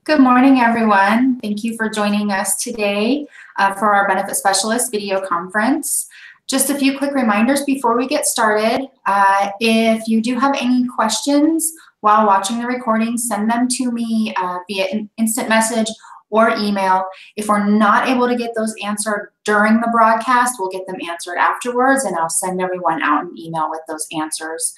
Good morning, everyone. Thank you for joining us today for our Benefit Specialist video conference. Just a few quick reminders before we get started. If you do have any questions while watching the recording, send them to me via instant message or email. If we're not able to get those answered during the broadcast, we'll get them answered afterwards, and I'll send everyone out an email with those answers.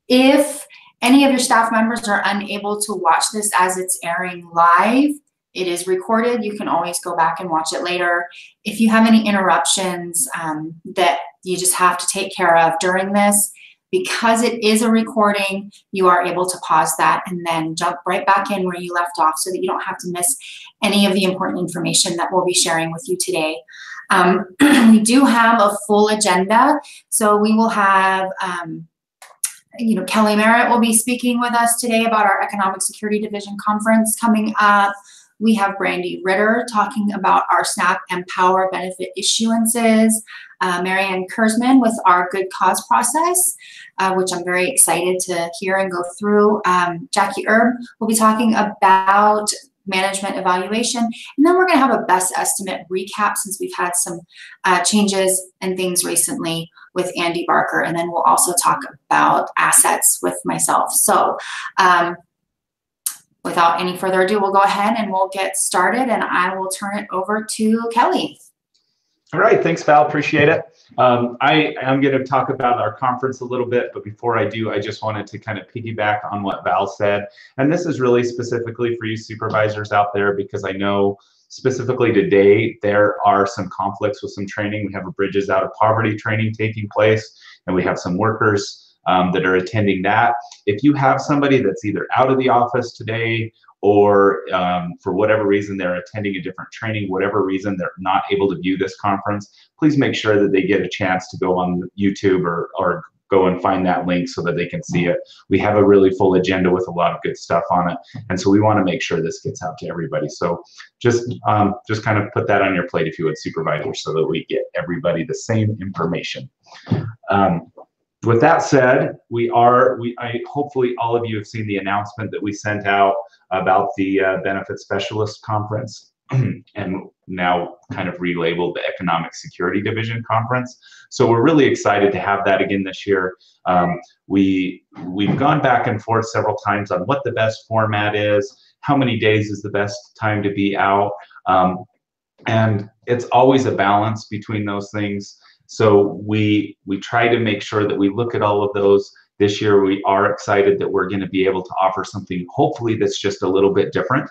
If any of your staff members are unable to watch this as it's airing live, it is recorded. You can always go back and watch it later. If you have any interruptions that you just have to take care of during this, because it is a recording, you are able to pause that and then jump right back in where you left off so that you don't have to miss any of the important information that we'll be sharing with you today. We do have a full agenda, so we will have Kelly Merritt will be speaking with us today about our Economic Security Division conference coming up. We have Brandy Ritter talking about our SNAP Empower benefit issuances. Marianne Kurzman with our Good Cause process, which I'm very excited to hear and go through. Jackie Erb will be talking about management evaluation. And then we're going to have a best estimate recap since we've had some changes and things recently with Andy Barker. And then we'll also talk about assets with myself. So without any further ado, we'll go ahead and we'll get started, and I will turn it over to Kelly. All right, thanks, Val, appreciate it. I am going to talk about our conference a little bit, but before I do, I just wanted to kind of piggyback on what Val said. And this is really specifically for you supervisors out there, because I know specifically today, there are some conflicts with some training. We have a Bridges Out of Poverty training taking place, and we have some workers that are attending that. If you have somebody that's either out of the office today or for whatever reason they're attending a different training, whatever reason they're not able to view this conference, please make sure that they get a chance to go on YouTube or go and find that link so that they can see it. We have a really full agenda with a lot of good stuff on it, and so we want to make sure this gets out to everybody. So just kind of put that on your plate, if you would, supervisors, so that we get everybody the same information. With that said, hopefully all of you have seen the announcement that we sent out about the Benefit Specialist Conference, and now kind of relabeled the Economic Security Division Conference. So we're really excited to have that again this year. We've gone back and forth several times on what the best format is, how many days is the best time to be out, and it's always a balance between those things. So we try to make sure that we look at all of those. This year, we are excited that we're going to be able to offer something, hopefully, that's just a little bit different.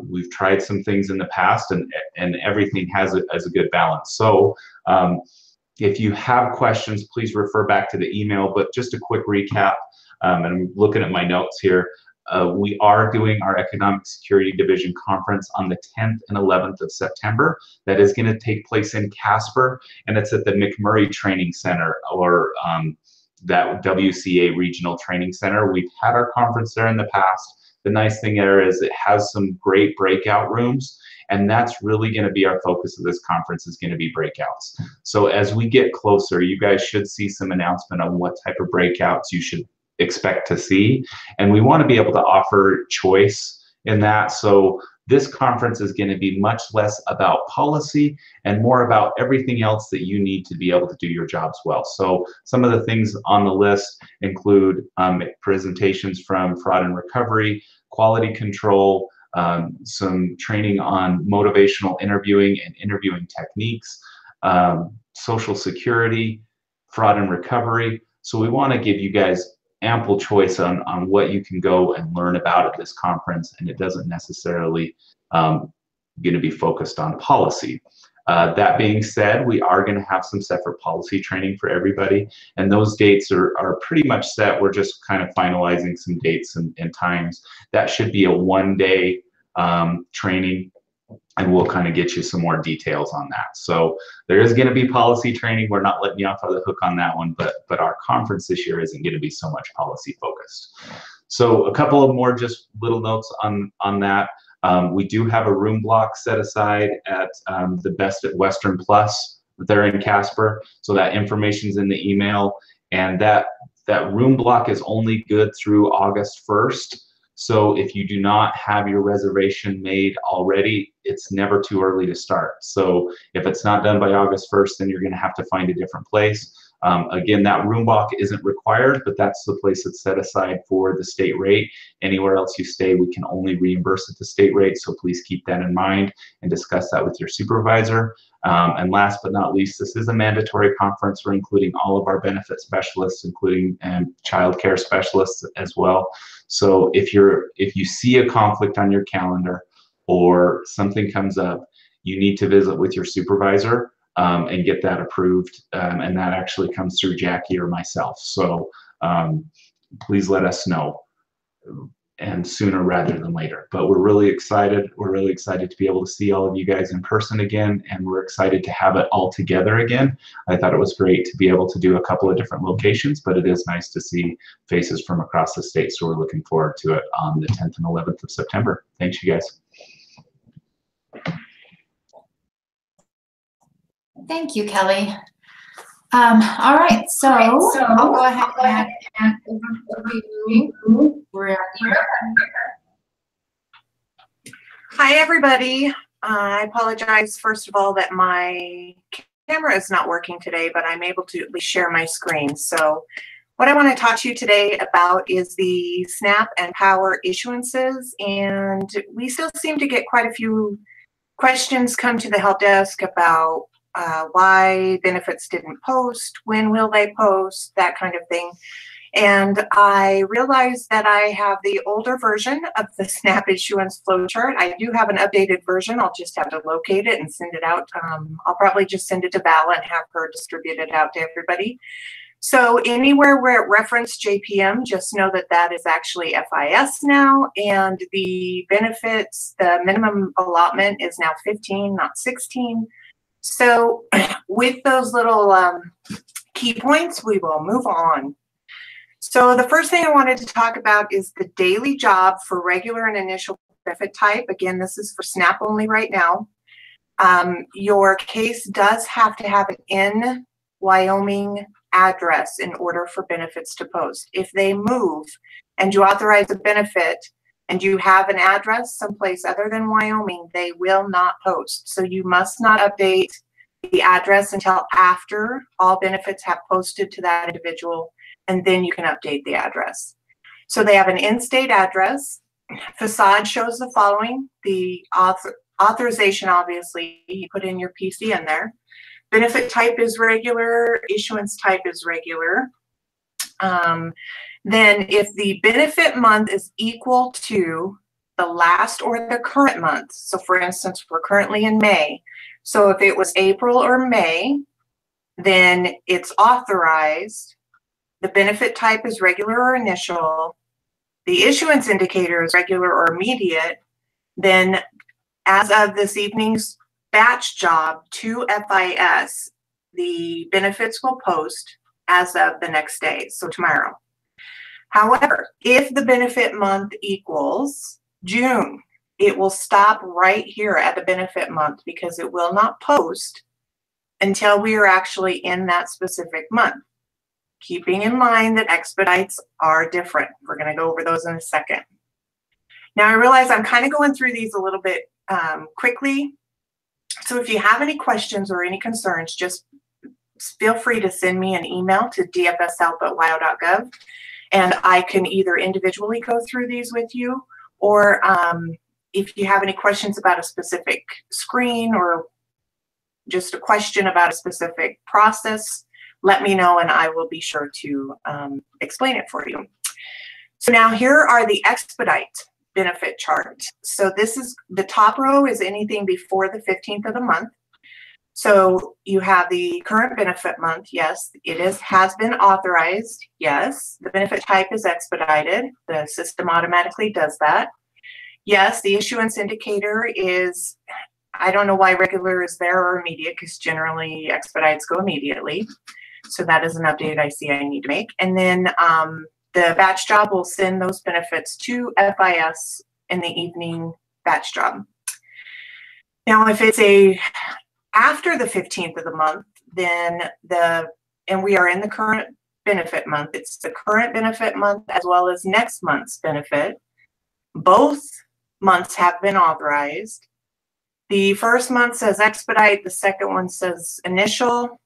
We've tried some things in the past, and everything has a good balance. So if you have questions, please refer back to the email. But just a quick recap, and I'm looking at my notes here. We are doing our Economic Security Division Conference on the 10th and 11th of September. That is going to take place in Casper, and it's at the McMurray Training Center, or that WCA Regional Training Center. We've had our conference there in the past. The nice thing there is it has some great breakout rooms, and that's really going to be our focus of this conference, is going to be breakouts. So as we get closer, you guys should see some announcement on what type of breakouts you should expect to see, and we want to be able to offer choice in that. So this conference is going to be much less about policy and more about everything else that you need to be able to do your jobs well. So some of the things on the list include presentations from fraud and recovery, quality control, some training on motivational interviewing and interviewing techniques, social security, fraud and recovery. So we want to give you guys ample choice on what you can go and learn about at this conference, and it doesn't necessarily going to be focused on policy. That being said, we are going to have some separate policy training for everybody, and those dates are pretty much set. We're just kind of finalizing some dates and times. That should be a one-day training, and we'll kind of get you some more details on that. So there is going to be policy training. We're not letting you off the hook on that one, but our conference this year isn't going to be so much policy focused. So a couple of more just little notes on that. We do have a room block set aside at the Best at Western Plus there in Casper. So that information's in the email, and that room block is only good through August 1st. So if you do not have your reservation made already, it's never too early to start. So if it's not done by August 1st, then you're going to have to find a different place. Again, that room block isn't required, but that's the place that's set aside for the state rate. Anywhere else you stay, we can only reimburse at the state rate. So please keep that in mind and discuss that with your supervisor. And last but not least, this is a mandatory conference. We're including all of our benefit specialists, including child care specialists as well. So if you see a conflict on your calendar or something comes up, you need to visit with your supervisor and get that approved. And that actually comes through Jackie or myself. So please let us know, and sooner rather than later. But we're really excited. We're really excited to be able to see all of you guys in person again, and we're excited to have it all together again. I thought it was great to be able to do a couple of different locations, but it is nice to see faces from across the state, so we're looking forward to it on the 10th and 11th of September. Thanks, you guys. Thank you, Kelly. All right, so I'll go ahead and overview. Hi, everybody. I apologize, first of all, that my camera is not working today, but I'm able to at least share my screen. So what I want to talk to you today about is the SNAP and POWER issuances, and we still seem to get quite a few questions come to the help desk about why benefits didn't post, when will they post, that kind of thing. And I realized that I have the older version of the SNAP issuance flowchart. I do have an updated version. I'll just have to locate it and send it out. I'll probably just send it to Val and have her distribute it out to everybody. So anywhere where it referenced JPM, just know that that is actually FIS now, and the benefits, the minimum allotment is now 15, not 16. So with those little key points, we will move on. So the first thing I wanted to talk about is the daily job for regular and initial benefit type. Again, this is for SNAP only right now. Your case does have to have an in Wyoming address in order for benefits to post. If they move and you authorize a benefit and you have an address someplace other than Wyoming, they will not post. So you must not update the address until after all benefits have posted to that individual, and then you can update the address. So they have an in-state address. Facade shows the following. The authorization, obviously, you put in your PC in there. Benefit type is regular, issuance type is regular. Then if the benefit month is equal to the last or the current month, so for instance, we're currently in May. So if it was April or May, then it's authorized. The benefit type is regular or initial. The issuance indicator is regular or immediate. Then as of this evening's batch job to FIS, the benefits will post as of the next day, so tomorrow. However, if the benefit month equals June, it will stop right here at the benefit month because it will not post until we are actually in that specific month. Keeping in mind that expedites are different. We're going to go over those in a second. Now I realize I'm kind of going through these a little bit quickly. So if you have any questions or any concerns, just feel free to send me an email to dfshelp@wyo.gov, and I can either individually go through these with you, or if you have any questions about a specific screen or just a question about a specific process, let me know and I will be sure to explain it for you. So now here are the expedite benefit chart. So this is, the top row is anything before the 15th of the month. So you have the current benefit month. Yes, it has been authorized. Yes, the benefit type is expedited. The system automatically does that. Yes, the issuance indicator is, I don't know why regular is there or immediate, because generally expedites go immediately. So that is an update I see I need to make. And then the batch job will send those benefits to FIS in the evening batch job. Now, if it's after the 15th of the month, then and we are in the current benefit month, it's the current benefit month as well as next month's benefit. Both months have been authorized. The first month says expedite, the second one says initial.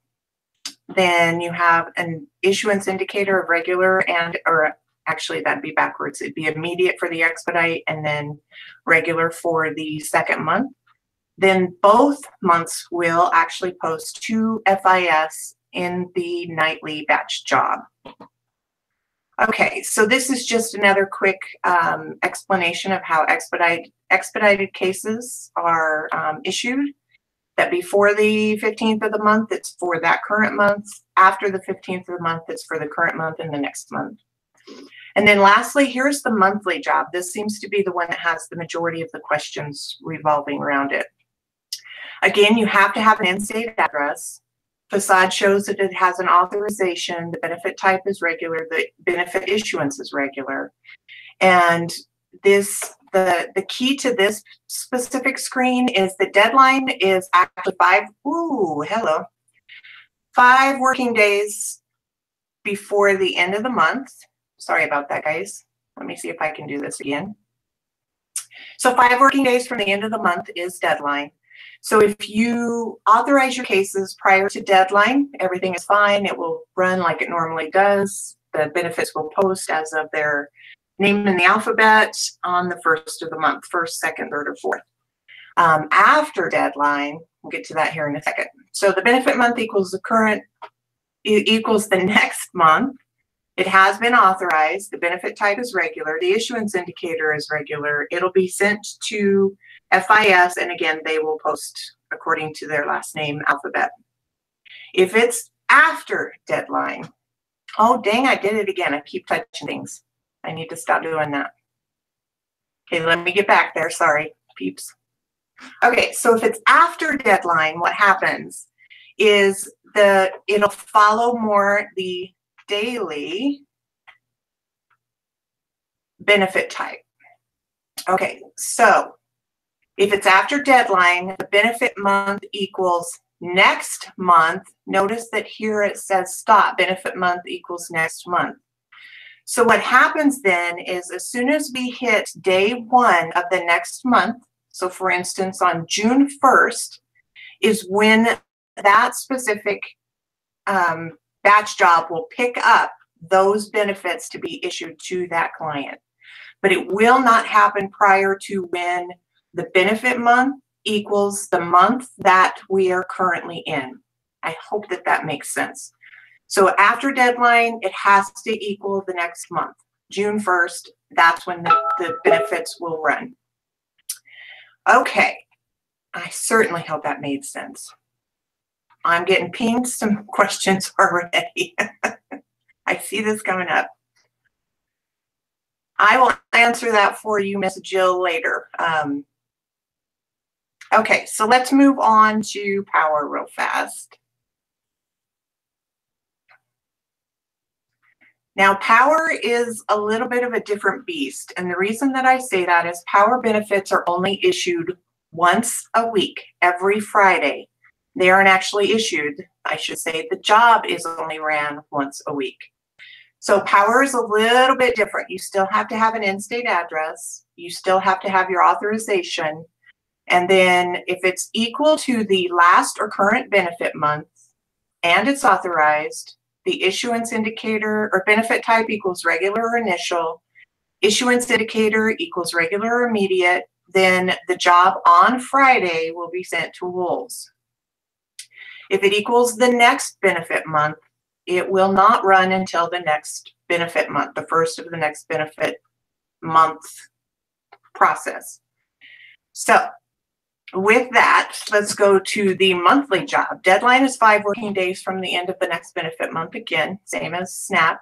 Then you have an issuance indicator of regular or actually that'd be backwards. It'd be immediate for the expedite and then regular for the second month. Then both months will actually post to FIS in the nightly batch job. Okay, so this is just another quick explanation of how expedited cases are issued. That before the 15th of the month, it's for that current month. After the 15th of the month, it's for the current month and the next month. And then lastly, here's the monthly job. This seems to be the one that has the majority of the questions revolving around it. Again, you have to have an in-state address. Facade shows that it has an authorization. The benefit type is regular. The benefit issuance is regular. And the key to this specific screen is the deadline is actually 5 working days before the end of the month. Sorry about that, guys. Let me see if I can do this again. So 5 working days from the end of the month is deadline. So if you authorize your cases prior to deadline, everything is fine. It will run like it normally does. The benefits will post as of their name in the alphabet on the first of the month, first, second, third, or fourth. After deadline, we'll get to that here in a second. So the benefit month equals the next month. It has been authorized. The benefit type is regular. The issuance indicator is regular. It'll be sent to FIS, and again, they will post according to their last name alphabet. If it's after deadline, oh dang, I did it again. I keep touching things. I need to stop doing that. Okay, let me get back there. Sorry, peeps. Okay, so if it's after deadline, what happens is it'll follow more the daily benefit type. Okay, so if it's after deadline, the benefit month equals next month. Notice that here it says stop, benefit month equals next month. So what happens then is as soon as we hit day 1 of the next month, so for instance on June 1st is when that specific batch job will pick up those benefits to be issued to that client. But it will not happen prior to when the benefit month equals the month that we are currently in. I hope that that makes sense. So after deadline, it has to equal the next month. June 1st, that's when the benefits will run. Okay, I certainly hope that made sense. I'm getting pinged some questions already. I see this coming up. I will answer that for you, Miss Jill, later. Okay, so let's move on to Power real fast. Now, Power is a little bit of a different beast. And the reason that I say that is Power benefits are only issued once a week, every Friday. They aren't actually issued. I should say the job is only ran once a week. So Power is a little bit different. You still have to have an in-state address. You still have to have your authorization. And then if it's equal to the last or current benefit month and it's authorized, the issuance indicator or benefit type equals regular or initial, issuance indicator equals regular or immediate, then the job on Friday will be sent to Wolves. If it equals the next benefit month, it will not run until the next benefit month, the first of the next benefit month process. So with that, let's go to the monthly job. Deadline is 5 working days from the end of the next benefit month. Again, same as SNAP.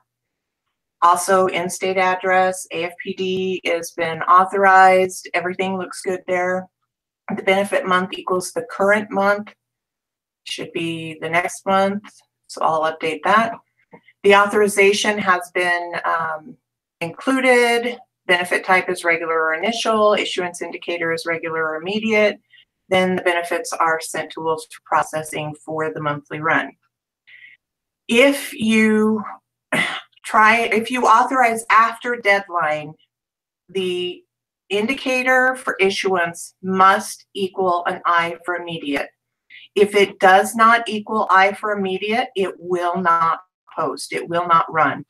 Also, in-state address, AFPD has been authorized. Everything looks good there. The benefit month equals the current month. Should be the next month. So I'll update that. The authorization has been included. Benefit type is regular or initial. Issuance indicator is regular or immediate. Then the benefits are sent to Wolves for processing for the monthly run. If you authorize after deadline, the indicator for issuance must equal an I for immediate. If it does not equal I for immediate, it will not post. It will not run.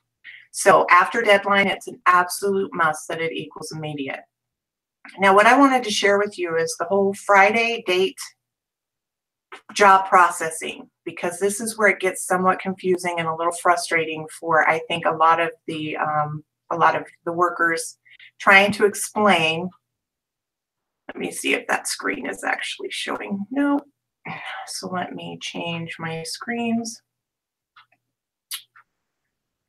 So after deadline, it's an absolute must that it equals immediate. Now, what I wanted to share with you is the whole Friday date job processing, because this is where it gets somewhat confusing and a little frustrating for, I think, a lot of the workers trying to explain. Let me see if that screen is actually showing. No. So let me change my screens.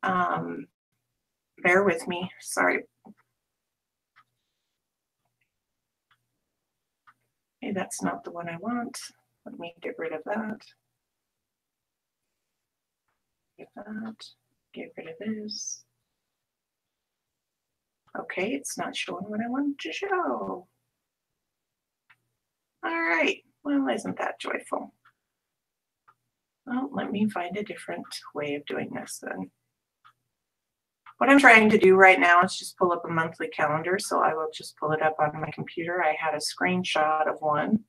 Bear with me. Sorry. Okay, that's not the one I want. Let me get rid of that. Get that. Get rid of this. Okay, it's not showing what I want to show. All right. Well, isn't that joyful? Well, let me find a different way of doing this then. What I'm trying to do right now is just pull up a monthly calendar, so I will just pull it up on my computer. I had a screenshot of one.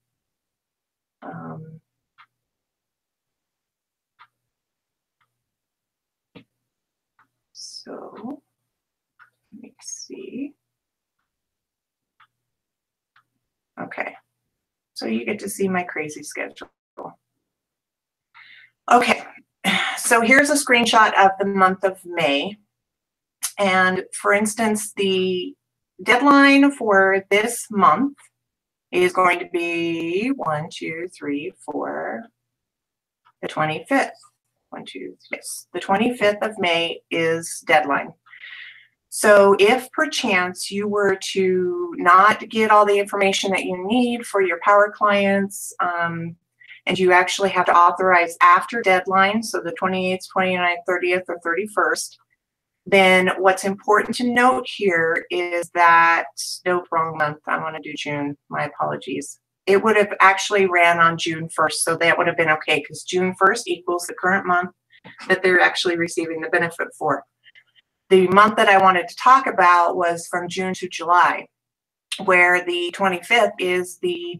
So let me see. Okay, so you get to see my crazy schedule. Okay, so here's a screenshot of the month of May. And for instance, the deadline for this month is going to be the 25th. Yes, the 25th of May is deadline. So if perchance you were to not get all the information that you need for your power clients, and you actually have to authorize after deadline, so the 28th, 29th, 30th, or 31st, then what's important to note here is that, nope, wrong month. I want to do June. My apologies. It would have actually ran on June 1st, so that would have been okay, because June 1st equals the current month that they're actually receiving the benefit for. The month that I wanted to talk about was from June to July, where the 25th is the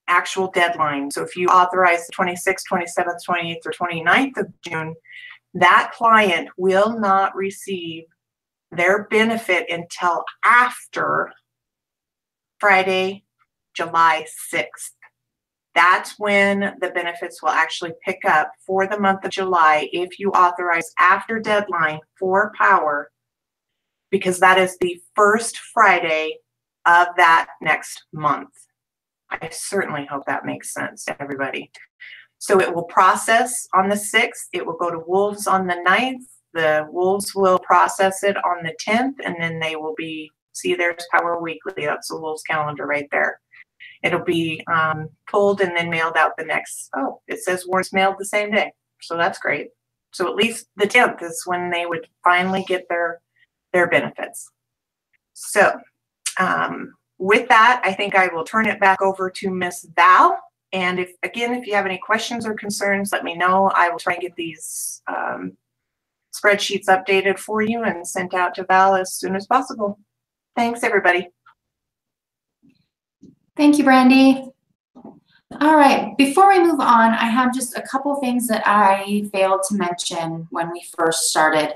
actual deadline. So if you authorize the 26th, 27th, 28th, or 29th of June, that client will not receive their benefit until after Friday, July 6th. That's when the benefits will actually pick up for the month of July if you authorize after deadline for power, because that is the first Friday of that next month. I certainly hope that makes sense to everybody. So it will process on the 6th. It will go to Wolves on the 9th. The Wolves will process it on the 10th, and then they will be, see, there's Power Weekly. That's the Wolves calendar right there. It'll be pulled and then mailed out the next, oh, it says warrants mailed the same day. So that's great. So at least the 10th is when they would finally get their benefits. So with that, I think I will turn it back over to Miss Val. And if you have any questions or concerns, let me know. I will try and get these spreadsheets updated for you and sent out to Val as soon as possible. Thanks, everybody. Thank you, Brandy. All right, before we move on, I have just a couple things that I failed to mention when we first started.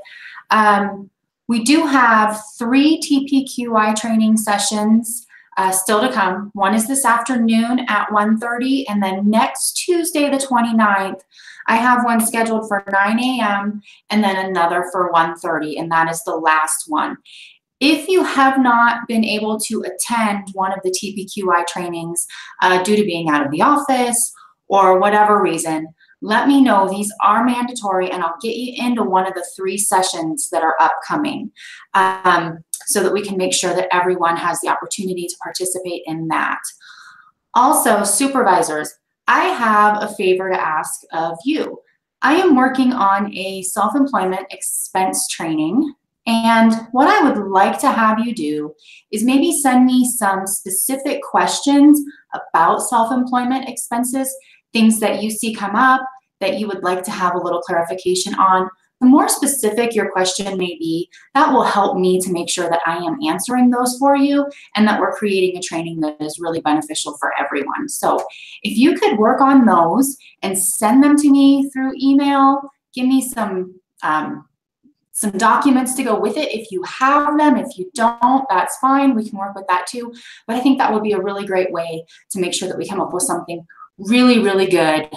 We do have 3 TPQI training sessions still to come. One is this afternoon at 1:30, and then next Tuesday, the 29th, I have one scheduled for 9 a.m. and then another for 1:30, and that is the last one. If you have not been able to attend one of the TPQI trainings due to being out of the office or whatever reason, let me know. These are mandatory, and I'll get you into one of the 3 sessions that are upcoming so that we can make sure that everyone has the opportunity to participate in that. Also, supervisors, I have a favor to ask of you. I am working on a self-employment expense training, and what I would like to have you do is maybe send me some specific questions about self-employment expenses, things that you see come up that you would like to have a little clarification on the more specific your question may be, that will help me to make sure that I am answering those for you and that we're creating a training that is really beneficial for everyone. So if you could work on those and send them to me through email, give me some documents to go with it. If you have them, if you don't, that's fine. We can work with that too. But I think that would be a really great way to make sure that we come up with something really, really good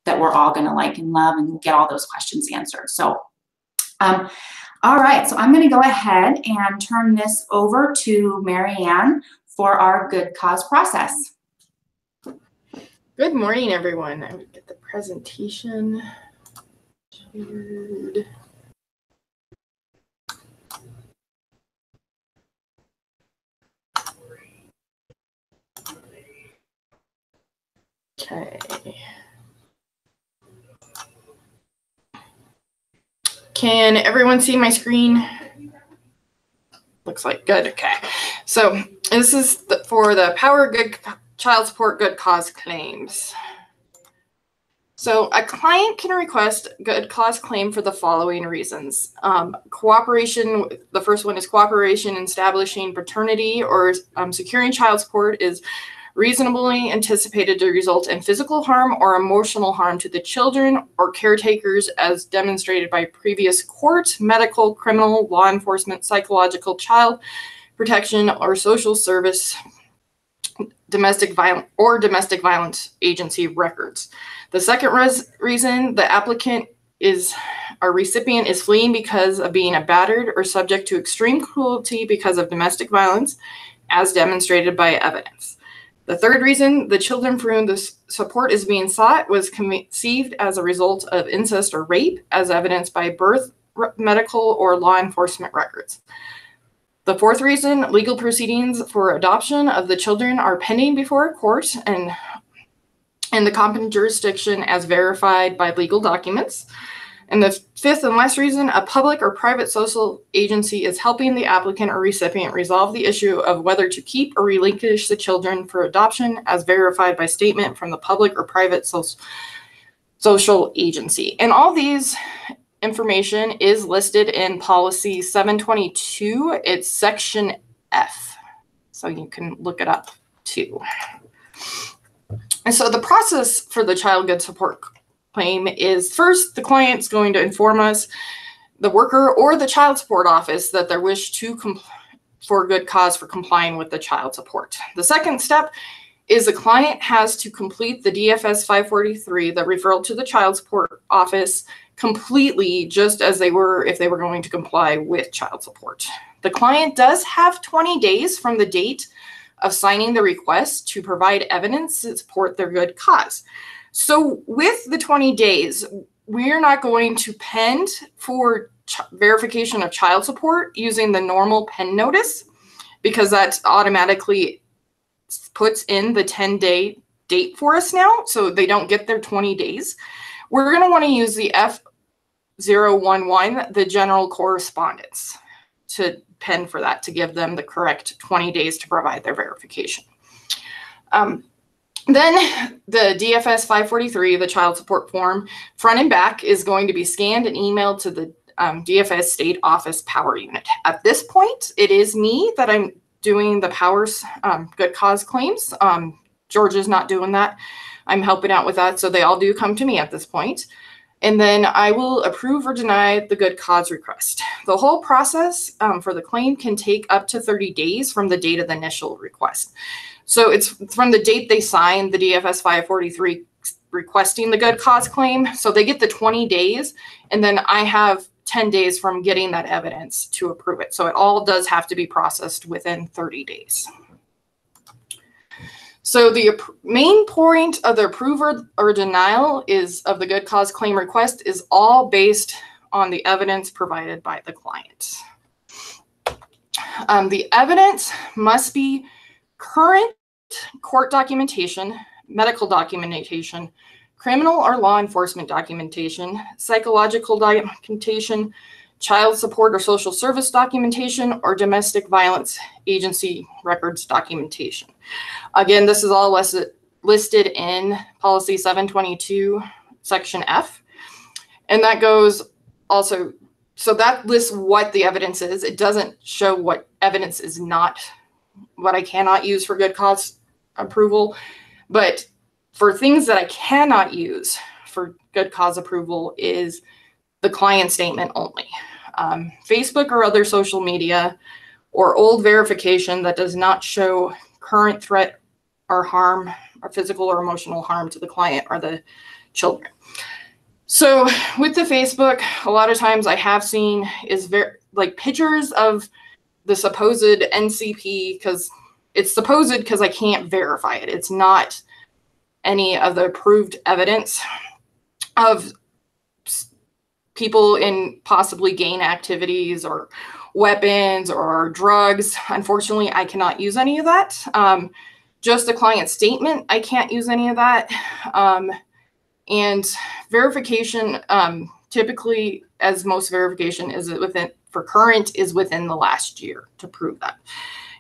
that we're all gonna like and love and get all those questions answered. So, all right, so I'm gonna go ahead and turn this over to Marianne for our good cause process. Good morning, everyone. I would get the presentation shared. Okay. Can everyone see my screen? Looks like good. Okay. So this is for the Power Good Child Support Good Cause claims. So a client can request good cause claim for the following reasons. Cooperation, the first one is cooperation in establishing paternity or securing child support is reasonably anticipated to result in physical harm or emotional harm to the children or caretakers as demonstrated by previous court, medical, criminal, law enforcement, psychological, child protection, or social service, domestic violence agency records. The second reason the applicant or recipient is fleeing because of being battered or subject to extreme cruelty because of domestic violence as demonstrated by evidence. The third reason the children for whom the support is being sought was conceived as a result of incest or rape as evidenced by birth, medical, or law enforcement records. The fourth reason, legal proceedings for adoption of the children are pending before a court and in the competent jurisdiction as verified by legal documents. And the fifth and last reason, a public or private social agency is helping the applicant or recipient resolve the issue of whether to keep or relinquish the children for adoption as verified by statement from the public or private social agency. And all these information is listed in policy 722. It's section F. So you can look it up too. And so the process for the child good support claim is first, the client's going to inform us, the worker or the child support office, that they wish to for good cause for complying with the child support. The second step is the client has to complete the DFS 543, the referral to the child support office, completely just as they were if they were going to comply with child support. The client does have 20 days from the date of signing the request to provide evidence to support their good cause. So with the 20 days, we're not going to pend for verification of child support using the normal pen notice because that automatically puts in the 10-day date for us now, so they don't get their 20 days. We're going to want to use the F011, the general correspondence, to pen for that to give them the correct 20 days to provide their verification. Then the DFS 543, the child support form, front and back is going to be scanned and emailed to the DFS state office power unit. At this point, it is me that I'm doing the powers good cause claims. Georgia's not doing that. I'm helping out with that. So they all do come to me at this point. And then I will approve or deny the good cause request. The whole process for the claim can take up to 30 days from the date of the initial request. So it's from the date they signed the DFS 543 requesting the good cause claim. So they get the 20 days, and then I have 10 days from getting that evidence to approve it. So it all does have to be processed within 30 days. So the main point of the approval or denial of the good cause claim request is all based on the evidence provided by the client. The evidence must be current court documentation, medical documentation, criminal or law enforcement documentation, psychological documentation, child support or social service documentation, or domestic violence agency records documentation. Again, this is all listed in policy 722, section F. And that goes also, so that lists what the evidence is. It doesn't show what evidence is not, what I cannot use for good cause approval. But for things that I cannot use for good cause approval is the client statement only. Facebook or other social media or old verification that does not show current threat or harm or physical or emotional harm to the client or the children. So with the Facebook, a lot of times I have seen is like pictures of the supposed NCP, because it's supposed because I can't verify it. It's not any of the approved evidence of people in possibly gang activities or weapons or drugs. Unfortunately, I cannot use any of that. Just a client statement, I can't use any of that. And verification, typically, as most verification is within, for current, is within the last year to prove that.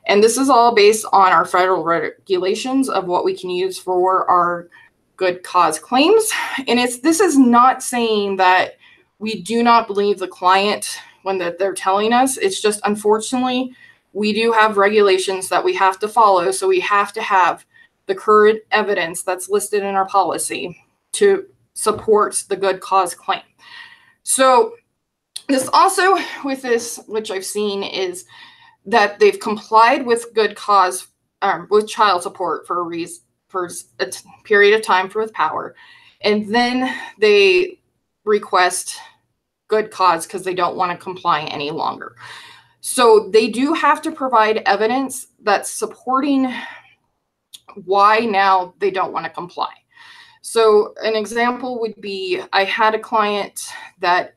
And this is all based on our federal regulations of what we can use for our good cause claims. And this is not saying that we do not believe the client when they're telling us. It's just, unfortunately, we do have regulations that we have to follow. So we have to have the current evidence that's listed in our policy to support the good cause claim. So this also, with this, which I've seen, is that they've complied with good cause, with child support for a period of time with power, and then they request good cause because they don't want to comply any longer. So they do have to provide evidence that's supporting why now they don't want to comply. So an example would be, I had a client that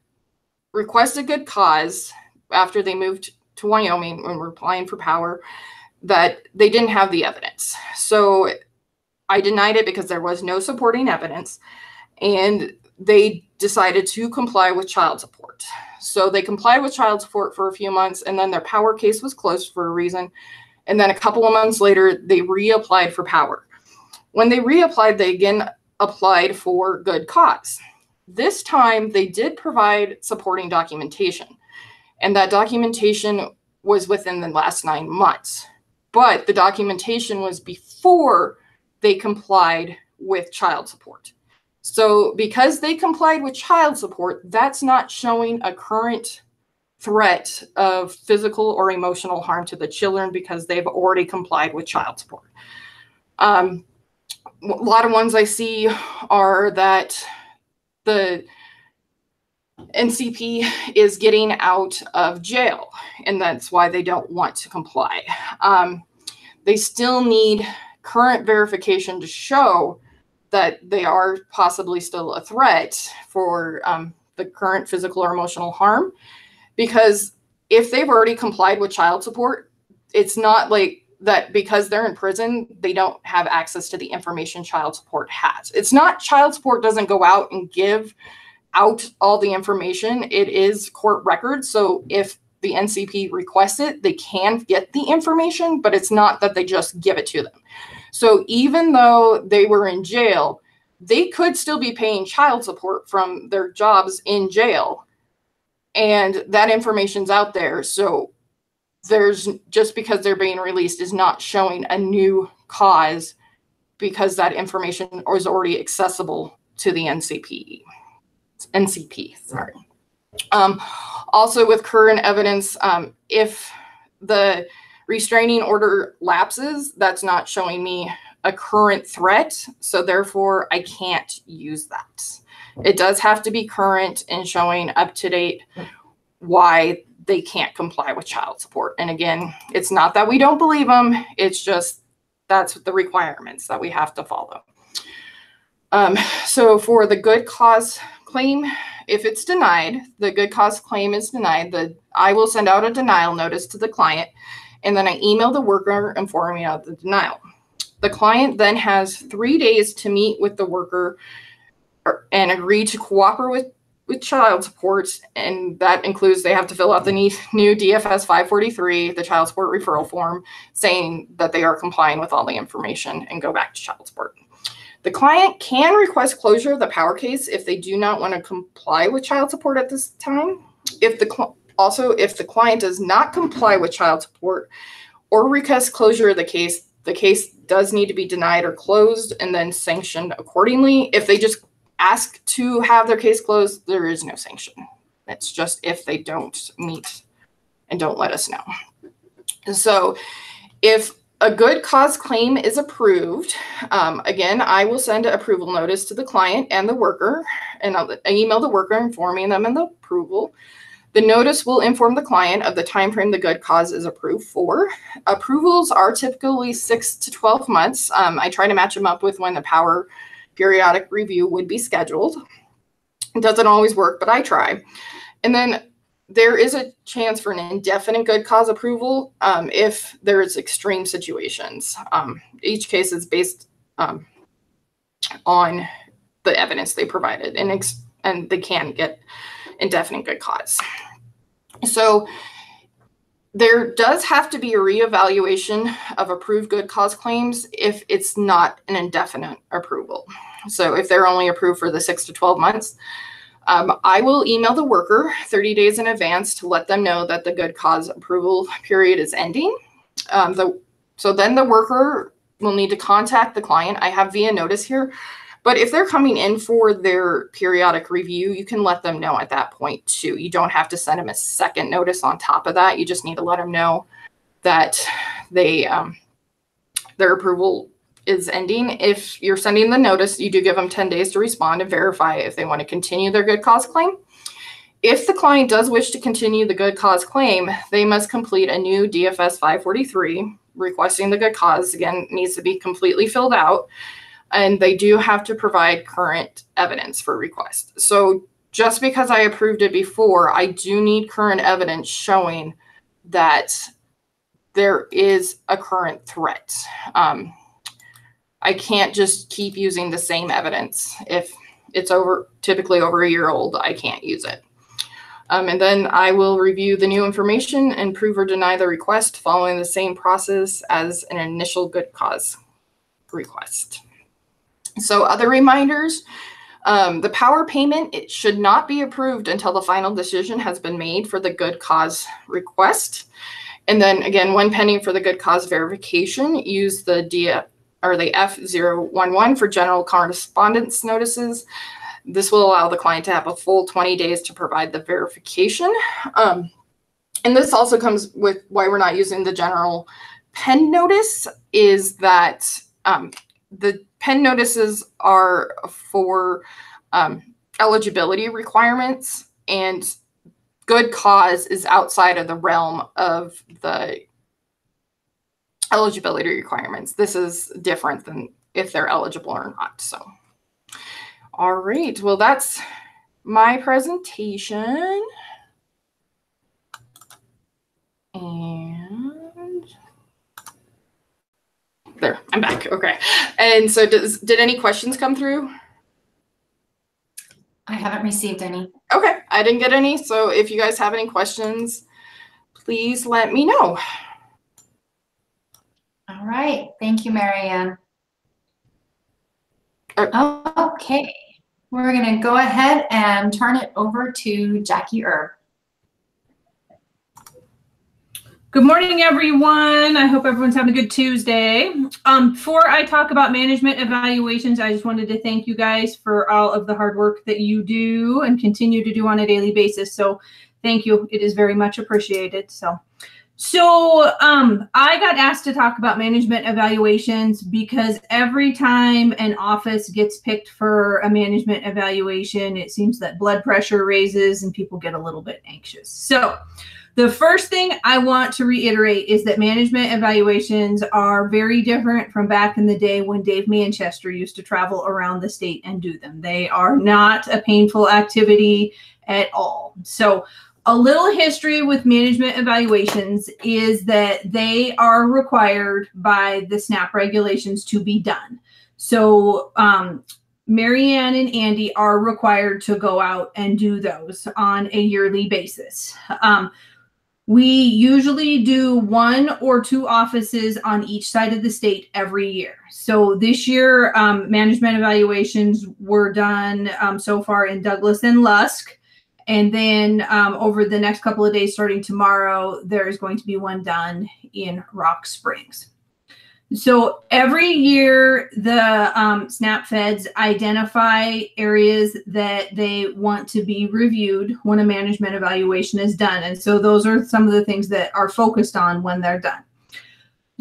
requested good cause after they moved to Wyoming when we're applying for power, that they didn't have the evidence. So I denied it because there was no supporting evidence, and they decided to comply with child support. So they complied with child support for a few months, and then their power case was closed for a reason. And then a couple of months later, they reapplied for power. When they reapplied, they again applied for good cause. This time, they did provide supporting documentation, and that documentation was within the last 9 months. But the documentation was before they complied with child support. So because they complied with child support, that's not showing a current threat of physical or emotional harm to the children because they've already complied with child support. A lot of ones I see are that the NCP is getting out of jail, and that's why they don't want to comply. They still need current verification to show that they are possibly still a threat for the current physical or emotional harm. Because if they've already complied with child support, it's not like that because they're in prison, they don't have access to the information child support has. It's not child support doesn't go out and give out all the information. It is court records. So if the NCP requests it, they can get the information, but it's not that they just give it to them. So even though they were in jail, they could still be paying child support from their jobs in jail. And that information's out there. So there's, just because they're being released is not showing a new cause because that information is already accessible to the NCP, sorry. Also with current evidence, if the restraining order lapses, that's not showing me a current threat. So therefore I can't use that. It does have to be current and showing up to date why they can't comply with child support. And again, it's not that we don't believe them. It's just, that's the requirements that we have to follow. So for the good cause claim, if it's denied, the good cause claim is denied, I will send out a denial notice to the client, and then I email the worker informing me of the denial. The client then has 3 days to meet with the worker and agree to cooperate with child support, and that includes they have to fill out the new DFS 543, the child support referral form, saying that they are complying with all the information and go back to child support. The client can request closure of the power case if they do not want to comply with child support at this time. If the client does not comply with child support or request closure of the case does need to be denied or closed and then sanctioned accordingly. If they just ask to have their case closed, there is no sanction. It's just if they don't meet and don't let us know. So if a good cause claim is approved, again, I will send an approval notice to the client and the worker, and I'll email the worker informing them of the approval. The notice will inform the client of the time frame the good cause is approved for. Approvals are typically 6 to 12 months. I try to match them up with when the power periodic review would be scheduled. It doesn't always work, but I try. And then there is a chance for an indefinite good cause approval if there's extreme situations. Each case is based on the evidence they provided, and they can get indefinite good cause. So there does have to be a reevaluation of approved good cause claims if it's not an indefinite approval. So if they're only approved for the 6 to 12 months, I will email the worker 30 days in advance to let them know that the good cause approval period is ending. So then the worker will need to contact the client. I have via notice here, but if they're coming in for their periodic review, you can let them know at that point too. You don't have to send them a second notice on top of that. You just need to let them know that their approval is ending. If you're sending the notice, you do give them 10 days to respond and verify if they want to continue their good cause claim. If the client does wish to continue the good cause claim, they must complete a new DFS 543 requesting the good cause. Again, needs to be completely filled out, and they do have to provide current evidence for request. So just because I approved it before, I do need current evidence showing that there is a current threat. I can't just keep using the same evidence. If it's typically over a year old, I can't use it. And then I will review the new information and approve or deny the request following the same process as an initial good cause request. So other reminders, the power payment, it should not be approved until the final decision has been made for the good cause request. And then again, when pending for the good cause verification, use the F011 for general correspondence notices. This will allow the client to have a full 20 days to provide the verification. And this also comes with why we're not using the general pen notice, is that the pen notices are for eligibility requirements, and good cause is outside of the realm of the eligibility requirements. This is different than if they're eligible or not. So, all right, well, that's my presentation. And there, I'm back. Okay. And so did any questions come through? I haven't received any. Okay, I didn't get any. So if you guys have any questions, please let me know. All right. Thank you, Marianne. Okay. We're going to go ahead and turn it over to Jackie Erb. Good morning, everyone. I hope everyone's having a good Tuesday. Before I talk about management evaluations, I just wanted to thank you guys for all of the hard work that you do and continue to do on a daily basis. So thank you. It is very much appreciated. So I got asked to talk about management evaluations because every time an office gets picked for a management evaluation, it seems that blood pressure raises and people get a little bit anxious. So the first thing I want to reiterate is that management evaluations are very different from back in the day when Dave Manchester used to travel around the state and do them. They are not a painful activity at all. So a little history with management evaluations is that they are required by the SNAP regulations to be done. So Marianne and Andy are required to go out and do those on a yearly basis. We usually do 1 or 2 offices on each side of the state every year. So this year, management evaluations were done so far in Douglas and Lusk. And then over the next couple of days, starting tomorrow, there is going to be one done in Rock Springs. So every year, the SNAP feds identify areas that they want to be reviewed when a management evaluation is done. And so those are some of the things that are focused on when they're done.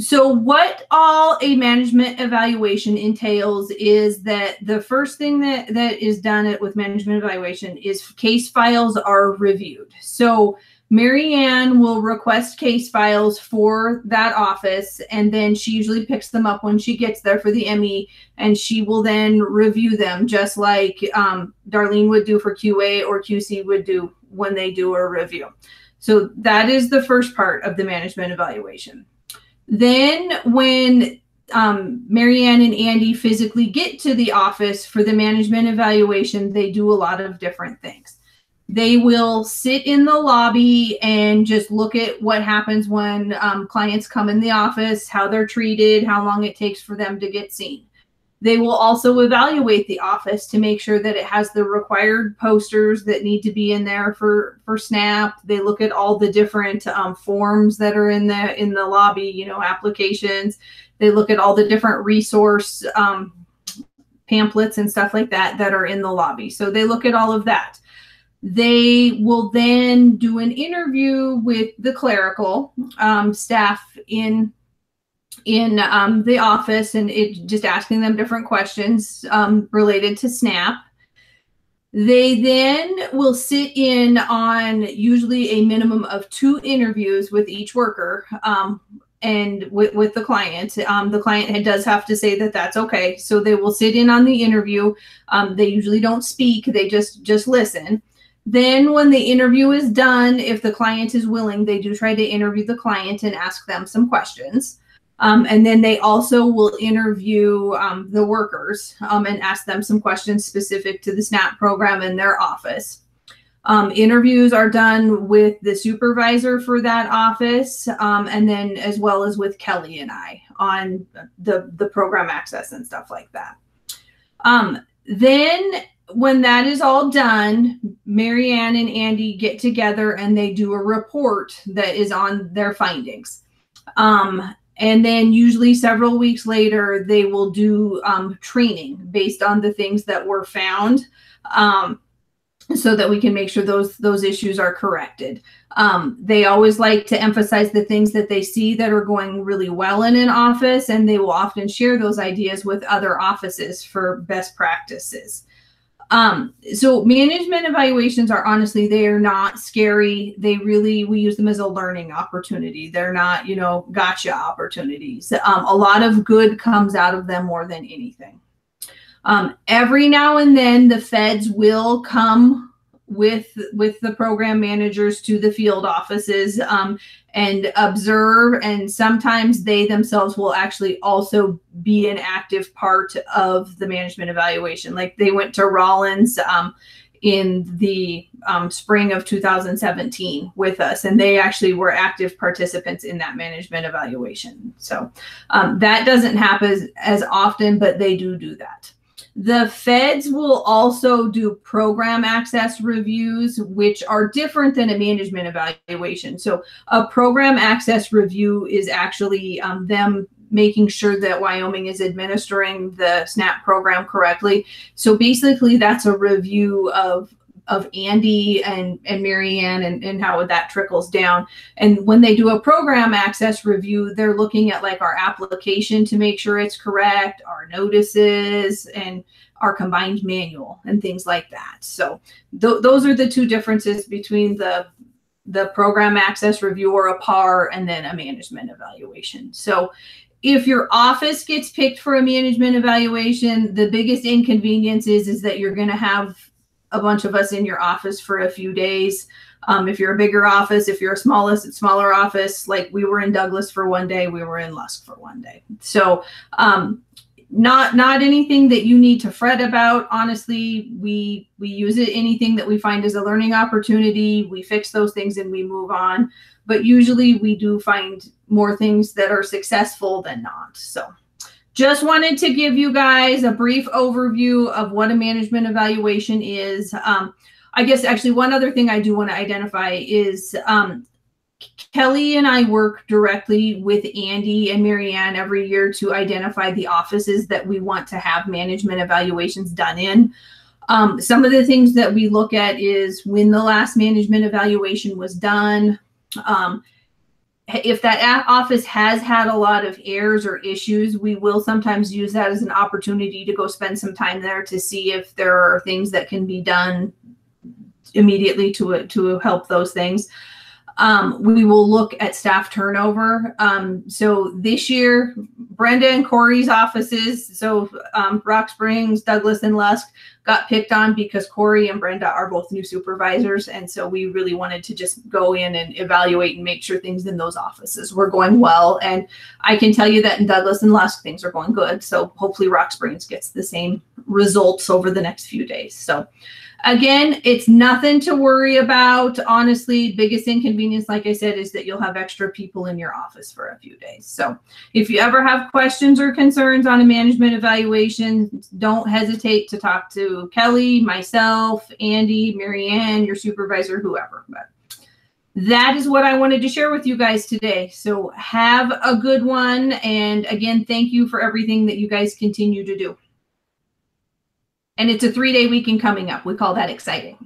So what all a management evaluation entails is that the first thing that is done with management evaluation is case files are reviewed. So Mary Ann will request case files for that office, and then she usually picks them up when she gets there for the ME, and she will then review them just like Darlene would do for QA or QC would do when they do a review. So that is the first part of the management evaluation. Then when Mary Ann and Andy physically get to the office for the management evaluation, they do a lot of different things. They will sit in the lobby and just look at what happens when clients come in the office, how they're treated, how long it takes for them to get seen. They will also evaluate the office to make sure that it has the required posters that need to be in there for SNAP. They look at all the different forms that are in the lobby, you know, applications. They look at all the different resource pamphlets and stuff like that that are in the lobby. So they look at all of that. They will then do an interview with the clerical staff in the office, and just asking them different questions related to SNAP. They then will sit in on usually a minimum of 2 interviews with each worker and with the client. The client does have to say that that's okay. So they will sit in on the interview. They usually don't speak. They just listen. Then when the interview is done, if the client is willing, they do try to interview the client and ask them some questions. And then they also will interview the workers and ask them some questions specific to the SNAP program in their office. Interviews are done with the supervisor for that office, and then as well as with Kelly and I on the program access and stuff like that. Then when that is all done, Mary Ann and Andy get together and they do a report that is on their findings. And then usually several weeks later, they will do training based on the things that were found so that we can make sure those issues are corrected. They always like to emphasize the things that they see that are going really well in an office, and they will often share those ideas with other offices for best practices. So management evaluations are honestly, they are not scary. We use them as a learning opportunity. They're not, you know, gotcha opportunities. A lot of good comes out of them more than anything. Every now and then the feds will come with the program managers to the field offices and observe, and sometimes they themselves will actually also be an active part of the management evaluation. Like they went to Rollins in the spring of 2017 with us, and they actually were active participants in that management evaluation. So that doesn't happen as often, but they do that. The feds will also do program access reviews, which are different than a management evaluation. So a program access review is actually them making sure that Wyoming is administering the SNAP program correctly. So basically that's a review of Andy and Mary Ann and how that trickles down. And when they do a program access review, they're looking at like our application to make sure it's correct, our notices, and our combined manual and things like that. So those are the 2 differences between the program access review or a PAR and then a management evaluation. So if your office gets picked for a management evaluation, the biggest inconvenience is that you're going to have a bunch of us in your office for a few days. If you're a bigger office, if you're a smaller office, like we were in Douglas for 1 day, we were in Lusk for 1 day. So not anything that you need to fret about. Honestly, we use it, anything that we find is a learning opportunity, we fix those things and we move on. but usually we do find more things that are successful than not. So just wanted to give you guys a brief overview of what a management evaluation is. I guess actually one other thing I do want to identify is Kelly and I work directly with Andy and Marianne every year to identify the offices that we want to have management evaluations done in. Some of the things that we look at is when the last management evaluation was done. If that office has had a lot of errors or issues, we will sometimes use that as an opportunity to go spend some time there to see if there are things that can be done immediately to help those things. We will look at staff turnover. So this year, Brenda and Corey's offices, so Rock Springs, Douglas, and Lusk got picked on because Corey and Brenda are both new supervisors. And so we really wanted to just go in and evaluate and make sure things in those offices were going well. And I can tell you that in Douglas and Lusk, things are going good. So hopefully Rock Springs gets the same results over the next few days. So again, it's nothing to worry about. Honestly, biggest inconvenience, like I said, is that you'll have extra people in your office for a few days. So if you ever have questions or concerns on a management evaluation, don't hesitate to talk to Kelly, myself, Andy, Marianne, your supervisor, whoever. But that is what I wanted to share with you guys today. So have a good one. And again, thank you for everything that you guys continue to do. And it's a 3-day weekend coming up. We call that exciting.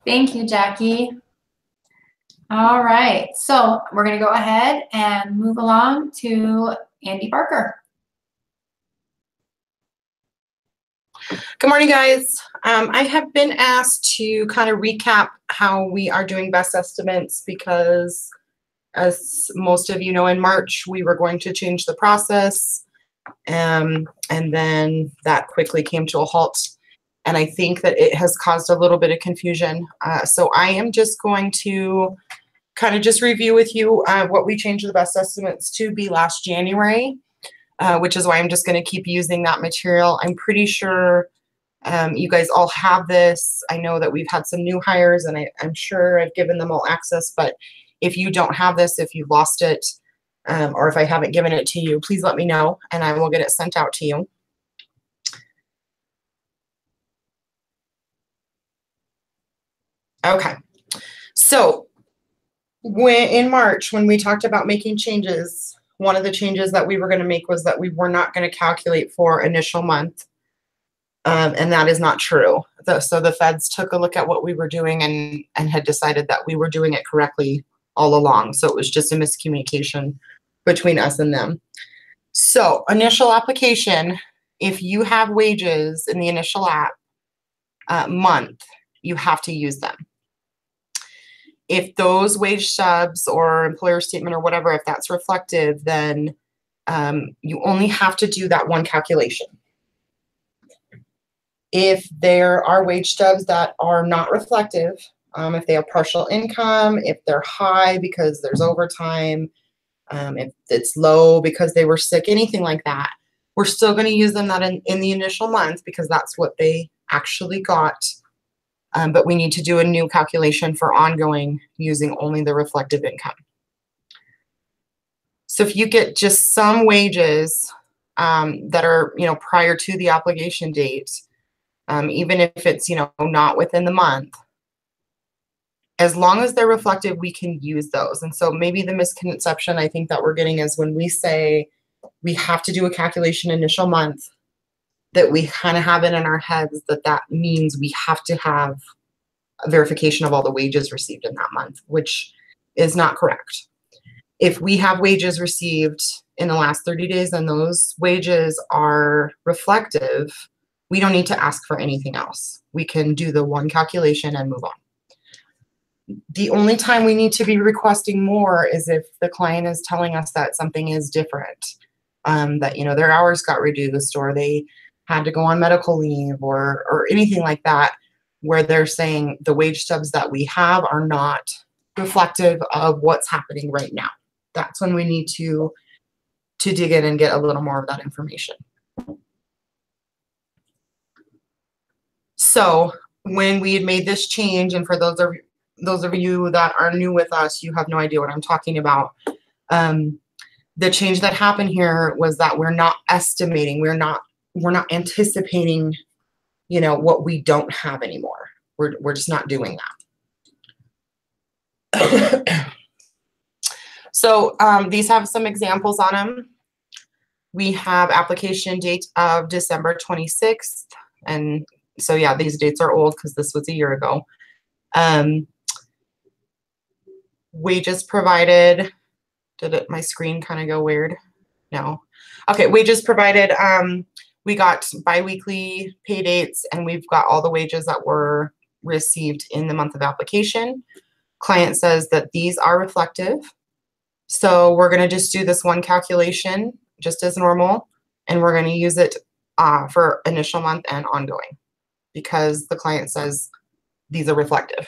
Thank you, Jackie. All right, so we're going to go ahead and move along to Andy Barker. Good morning, guys. I have been asked to kind of recap how we are doing best estimates because, as most of you know, in March, we were going to change the process. And then that quickly came to a halt. And I think that it has caused a little bit of confusion. So I am just going to kind of just review with you what we changed the best estimates to be last January, which is why I'm just going to keep using that material. I'm pretty sure you guys all have this. I know that we've had some new hires, and I'm sure I've given them all access. But if you don't have this, if you've lost it, or if I haven't given it to you, please let me know and I will get it sent out to you. Okay, so in March, when we talked about making changes, one of the changes that we were going to make was that we were not going to calculate for initial month, and that is not true. So the feds took a look at what we were doing and had decided that we were doing it correctly all along. So it was just a miscommunication between us and them. So initial application, if you have wages in the initial month, you have to use them. If those wage stubs or employer statement or whatever, if that's reflective, then you only have to do that one calculation. If there are wage stubs that are not reflective, if they have partial income, if they're high because there's overtime, if it's low because they were sick, anything like that, we're still going to use them in the initial month because that's what they actually got. But we need to do a new calculation for ongoing using only the reflective income. So if you get just some wages that are, prior to the obligation date, even if it's, not within the month, as long as they're reflective, we can use those. And so maybe the misconception I think that we're getting is when we say we have to do a calculation initial month, that we kind of have it in our heads that means we have to have a verification of all the wages received in that month, which is not correct. If we have wages received in the last 30 days and those wages are reflective, we don't need to ask for anything else. We can do the one calculation and move on. The only time we need to be requesting more is if the client is telling us that something is different, that their hours got reduced or they had to go on medical leave or anything like that, where they're saying the wage stubs that we have are not reflective of what's happening right now. That's when we need to dig in and get a little more of that information. So when we had made this change, and for those of those of you that are new with us, you have no idea what I'm talking about. The change that happened here was that we're not estimating, we're not anticipating, you know, what we don't have anymore. We're just not doing that. So these have some examples on them. We have application date of December 26th. And so, yeah, these dates are old because this was a year ago. Wages provided. My screen kind of go weird? No. Okay, wages provided. We got biweekly pay dates, and we've got all the wages that were received in the month of application. Client says that these are reflective. So we're going to just do this one calculation just as normal, and we're going to use it for initial month and ongoing because the client says these are reflective.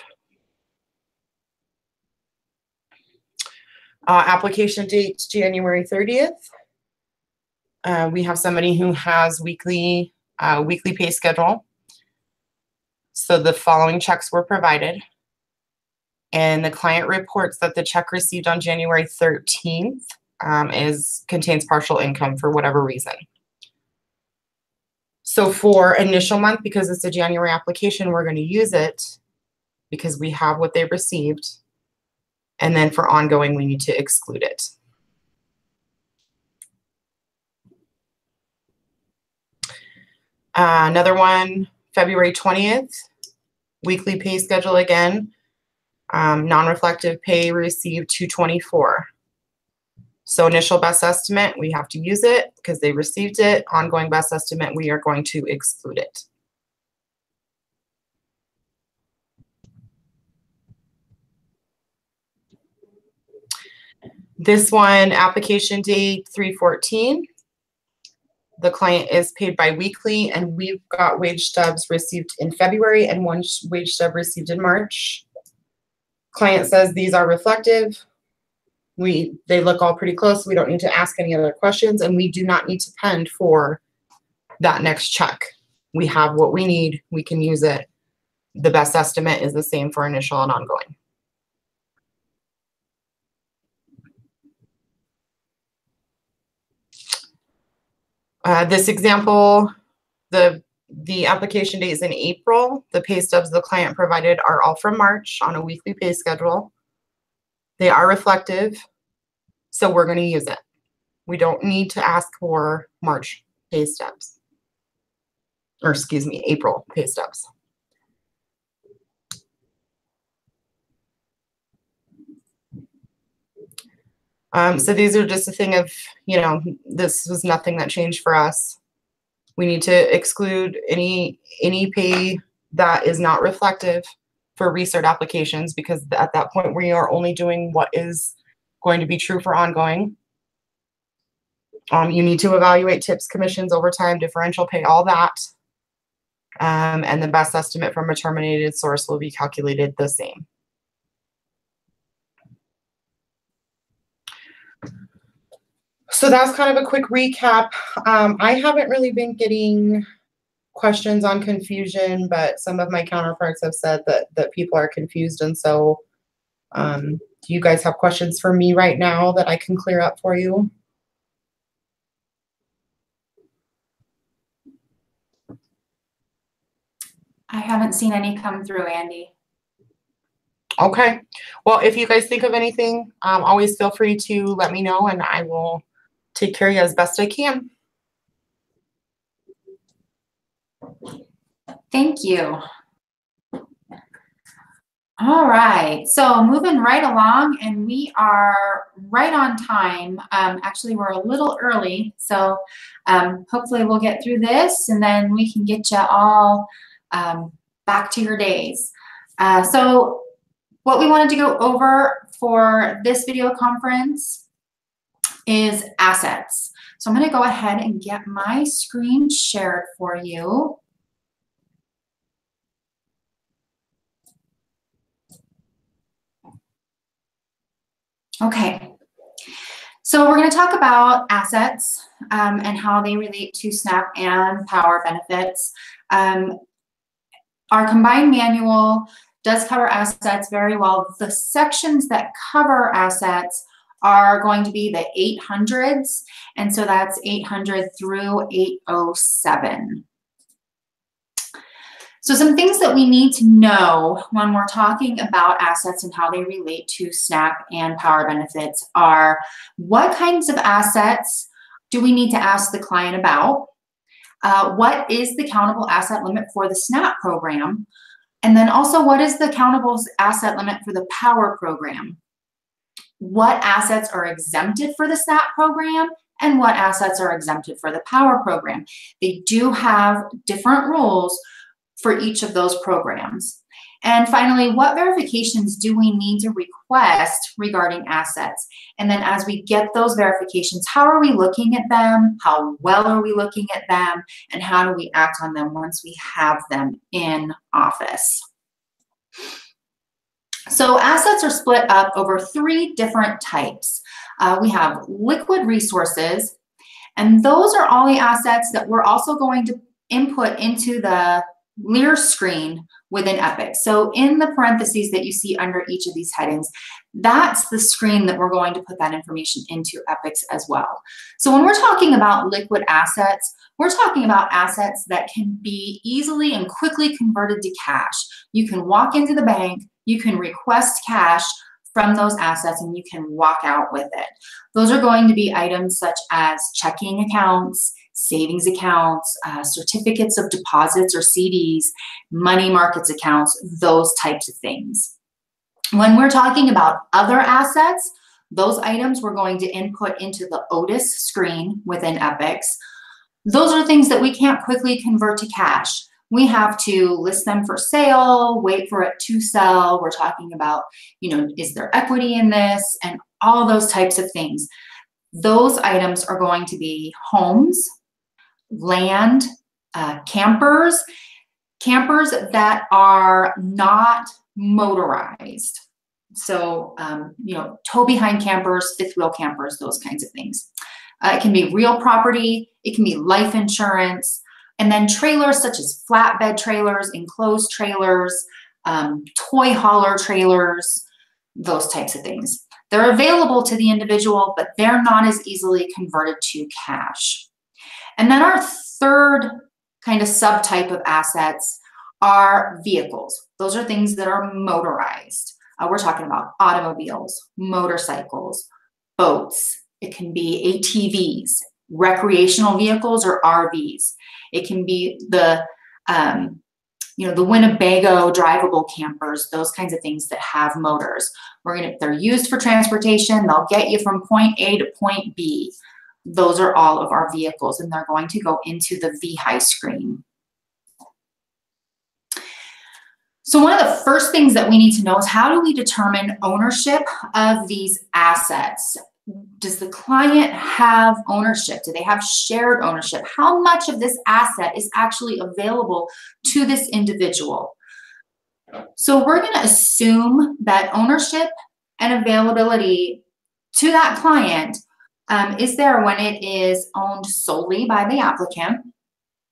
Application date, January 30th. We have somebody who has weekly pay schedule. So the following checks were provided. And the client reports that the check received on January 13th contains partial income for whatever reason. So for initial month, because it's a January application, we're going to use it because we have what they received. And then for ongoing, we need to exclude it. Another one, February 20th, weekly pay schedule again. Non-reflective pay received $224. So initial best estimate, we have to use it because they received it. Ongoing best estimate, we are going to exclude it. This one, application date 3/14. The client is paid bi-weekly, and we've got wage stubs received in February and one wage stub received in March. Client says these are reflective. They look all pretty close. We don't need to ask any other questions, and we do not need to pend for that next check. We have what we need. We can use it. The best estimate is the same for initial and ongoing. This example, the application date is in April. The pay stubs the client provided are all from March on a weekly pay schedule. They are reflective, so we're going to use it. We don't need to ask for March pay stubs, or excuse me, April pay stubs. So these are just a thing of, you know, this was nothing that changed for us. We need to exclude any pay that is not reflective for recert applications, because at that point we are only doing what is going to be true for ongoing. You need to evaluate tips, commissions, overtime, differential pay, all that. And the best estimate from a terminated source will be calculated the same. So that's kind of a quick recap. I haven't really been getting questions on confusion, but some of my counterparts have said that people are confused. And so do you guys have questions for me right now that I can clear up for you? I haven't seen any come through, Andy. Okay. Well, if you guys think of anything, always feel free to let me know, and I will take care of you as best I can. Thank you. All right, so moving right along, and we are right on time. Actually, we're a little early, so hopefully we'll get through this, and then we can get you all back to your days. So what we wanted to go over for this video conference is assets. So I'm going to go ahead and get my screen shared for you. Okay, so we're going to talk about assets and how they relate to SNAP and POWER benefits. Our combined manual does cover assets very well. The sections that cover assets are going to be the 800s, and so that's 800 through 807. So some things that we need to know when we're talking about assets and how they relate to SNAP and power benefits are, what kinds of assets do we need to ask the client about? What is the countable asset limit for the SNAP program? And then also, what is the countable asset limit for the power program? What assets are exempted for the SNAP program and what assets are exempted for the power program? They do have different rules for each of those programs. And finally, what verifications do we need to request regarding assets? And then as we get those verifications, how are we looking at them? How well are we looking at them? And how do we act on them once we have them in office? So assets are split up over 3 different types. We have liquid resources, and those are all the assets that we're also going to input into the Lear screen within Epic. So in the parentheses that you see under each of these headings, that's the screen that we're going to put that information into Epics as well. So when we're talking about liquid assets, we're talking about assets that can be easily and quickly converted to cash. You can walk into the bank, you can request cash from those assets, and you can walk out with it. Those are going to be items such as checking accounts, savings accounts, certificates of deposits or CDs, money markets accounts, those types of things. When we're talking about other assets, those items we're going to input into the Otis screen within Epics. Those are things that we can't quickly convert to cash. We have to list them for sale, wait for it to sell. We're talking about, is there equity in this, and all those types of things. Those items are going to be homes, land, campers that are not motorized. So, tow behind campers, fifth wheel campers, those kinds of things. It can be real property, it can be life insurance, and then trailers such as flatbed trailers, enclosed trailers, toy hauler trailers, those types of things. They're available to the individual, but they're not as easily converted to cash. And then our third kind of subtype of assets are vehicles. Those are things that are motorized. We're talking about automobiles, motorcycles, boats. It can be ATVs, recreational vehicles, or RVs. It can be the Winnebago drivable campers, those kinds of things that have motors. They're used for transportation. They'll get you from point A to point B. Those are all of our vehicles, and they're going to go into the VHI screen. So one of the first things that we need to know is, how do we determine ownership of these assets? Does the client have ownership? Do they have shared ownership? How much of this asset is actually available to this individual? So we're going to assume that ownership and availability to that client is there when it is owned solely by the applicant.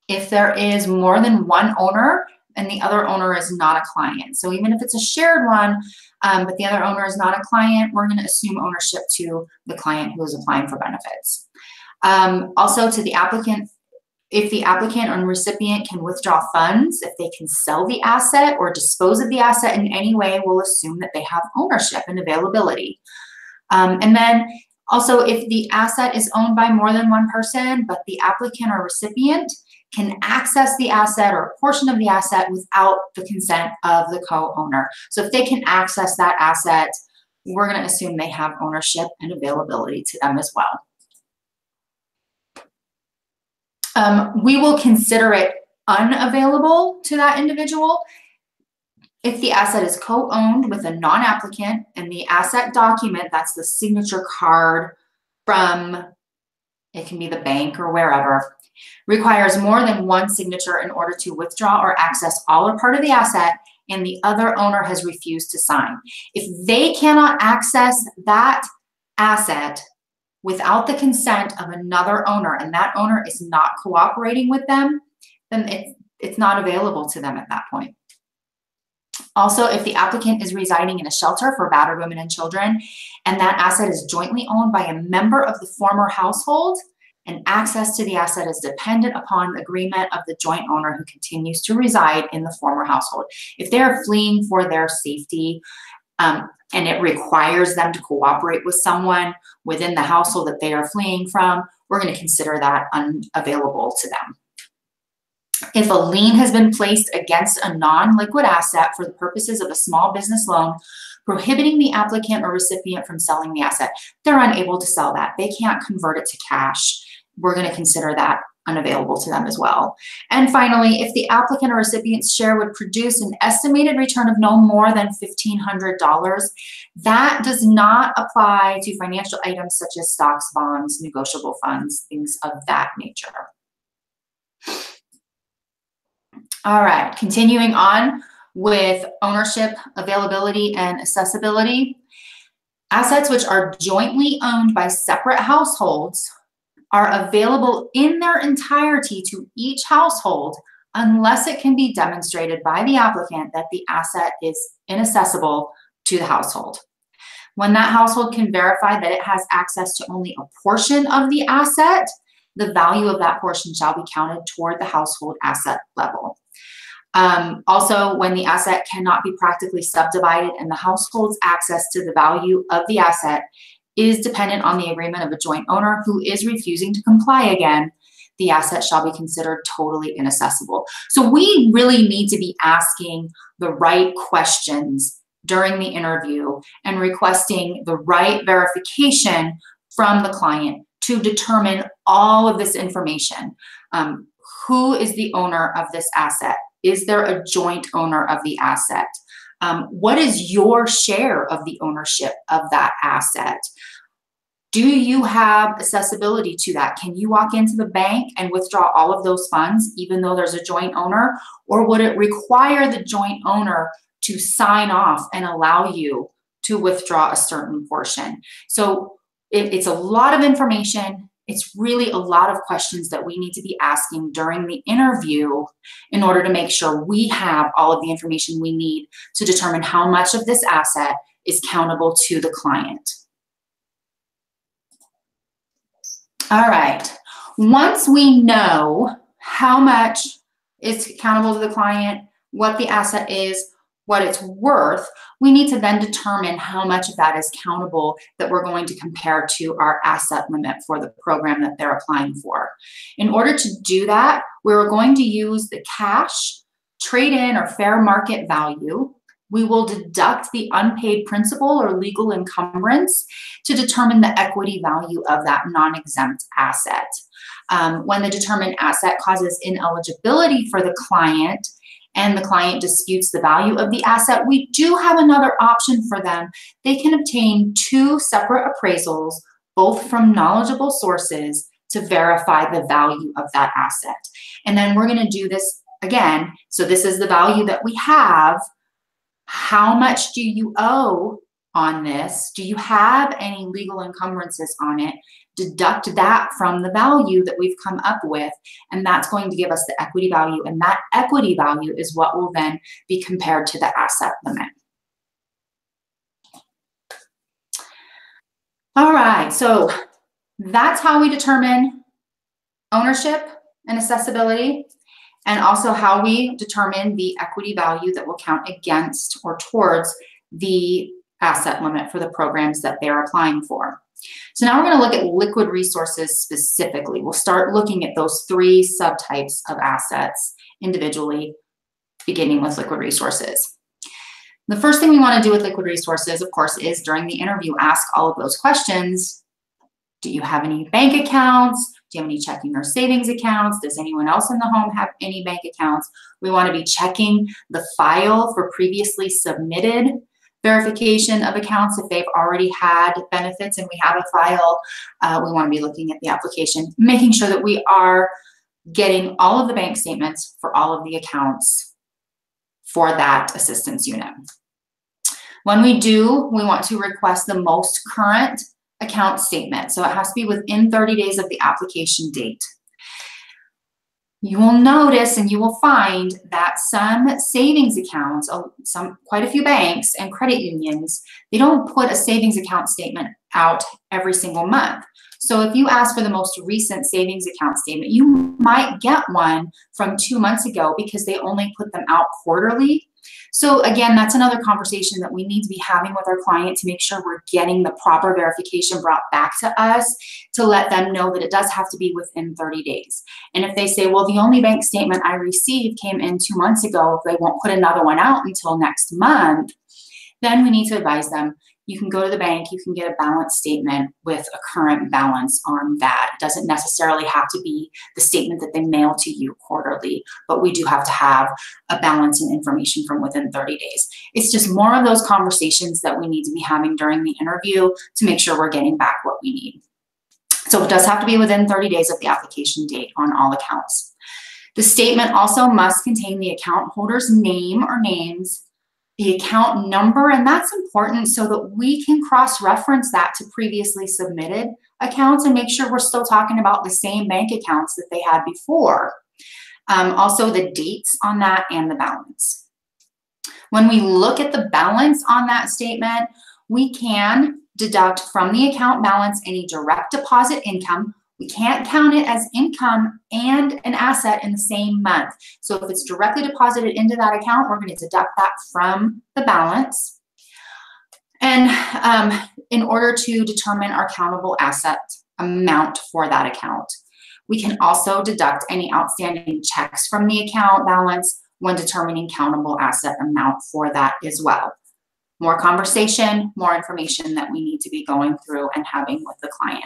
If there is more than one owner and the other owner is not a client. So even if it's a shared one, but the other owner is not a client, we're going to assume ownership to the client who is applying for benefits. Also to the applicant, if the applicant or recipient can withdraw funds, if they can sell the asset or dispose of the asset in any way, we'll assume that they have ownership and availability. And then also, if the asset is owned by more than one person, but the applicant or recipient can access the asset or a portion of the asset without the consent of the co-owner. So if they can access that asset, we're going to assume they have ownership and availability to them as well. We will consider it unavailable to that individual if the asset is co-owned with a non-applicant and the asset document, that's the signature card from, it can be the bank or wherever, requires more than one signature in order to withdraw or access all or part of the asset, and the other owner has refused to sign. If they cannot access that asset without the consent of another owner, and that owner is not cooperating with them, then it's not available to them at that point. Also, if the applicant is residing in a shelter for battered women and children, and that asset is jointly owned by a member of the former household, and access to the asset is dependent upon the agreement of the joint owner who continues to reside in the former household. If they're fleeing for their safety, and it requires them to cooperate with someone within the household that they are fleeing from, we're going to consider that unavailable to them. If a lien has been placed against a non-liquid asset for the purposes of a small business loan, prohibiting the applicant or recipient from selling the asset, they're unable to sell that. They can't convert it to cash. We're going to consider that unavailable to them as well. And finally, if the applicant or recipient's share would produce an estimated return of no more than $1,500, that does not apply to financial items such as stocks, bonds, negotiable funds, things of that nature. All right, continuing on with ownership, availability, and accessibility. Assets which are jointly owned by separate households are available in their entirety to each household unless it can be demonstrated by the applicant that the asset is inaccessible to the household. When that household can verify that it has access to only a portion of the asset, the value of that portion shall be counted toward the household asset level. Also, when the asset cannot be practically subdivided and the household's access to the value of the asset is dependent on the agreement of a joint owner who is refusing to comply again, the asset shall be considered totally inaccessible. So we really need to be asking the right questions during the interview and requesting the right verification from the client to determine all of this information. Who is the owner of this asset? Is there a joint owner of the asset? What is your share of the ownership of that asset? Do you have accessibility to that? Can you walk into the bank and withdraw all of those funds even though there's a joint owner? Or would it require the joint owner to sign off and allow you to withdraw a certain portion? So it's a lot of information. It's really a lot of questions that we need to be asking during the interview in order to make sure we have all of the information we need to determine how much of this asset is countable to the client. All right. Once we know how much is countable to the client, what the asset is, what it's worth, we need to then determine how much of that is countable that we're going to compare to our asset limit for the program that they're applying for. In order to do that, we're going to use the cash, trade-in, or fair market value. We will deduct the unpaid principal or legal encumbrance to determine the equity value of that non-exempt asset. When the determined asset causes ineligibility for the client, and the client disputes the value of the asset, we do have another option for them. They can obtain 2 separate appraisals, both from knowledgeable sources, to verify the value of that asset. And then we're going to do this again. So this is the value that we have. How much do you owe on this? Do you have any legal encumbrances on it? Deduct that from the value that we've come up with, and that's going to give us the equity value, and that equity value is what will then be compared to the asset limit. All right, so that's how we determine ownership and accessibility, and also how we determine the equity value that will count against or towards the asset limit for the programs that they're applying for. So now we're going to look at liquid resources specifically. We'll start looking at those 3 subtypes of assets individually, beginning with liquid resources. The first thing we want to do with liquid resources, of course, is during the interview, ask all of those questions. Do you have any bank accounts? Do you have any checking or savings accounts? Does anyone else in the home have any bank accounts? We want to be checking the file for previously submitted verification of accounts. If they've already had benefits and we have a file, we want to be looking at the application, making sure that we are getting all of the bank statements for all of the accounts for that assistance unit. When we do, we want to request the most current account statement. So it has to be within 30 days of the application date. you will notice and you will find that some savings accounts, quite a few banks and credit unions, they don't put a savings account statement out every single month. So if you ask for the most recent savings account statement, you might get one from 2 months ago because they only put them out quarterly. So again, that's another conversation that we need to be having with our client to make sure we're getting the proper verification brought back to us, to let them know that it does have to be within 30 days. And if they say, well, the only bank statement I received came in 2 months ago, they won't put another one out until next month, then we need to advise them, you can go to the bank, you can get a balance statement with a current balance on that. It doesn't necessarily have to be the statement that they mail to you quarterly, but we do have to have a balance and information from within 30 days. It's just more of those conversations that we need to be having during the interview to make sure we're getting back what we need. So it does have to be within 30 days of the application date on all accounts. The statement also must contain the account holder's name or names, the account number, and that's important so that we can cross-reference that to previously submitted accounts and make sure we're still talking about the same bank accounts that they had before. Also the dates on that and the balance. When we look at the balance on that statement, we can deduct from the account balance any direct deposit income. We can't count it as income and an asset in the same month. So if it's directly deposited into that account, we're going to deduct that from the balance. And in order to determine our countable asset amount for that account, we can also deduct any outstanding checks from the account balance when determining countable asset amount for that as well. More conversation, more information that we need to be going through and having with the client.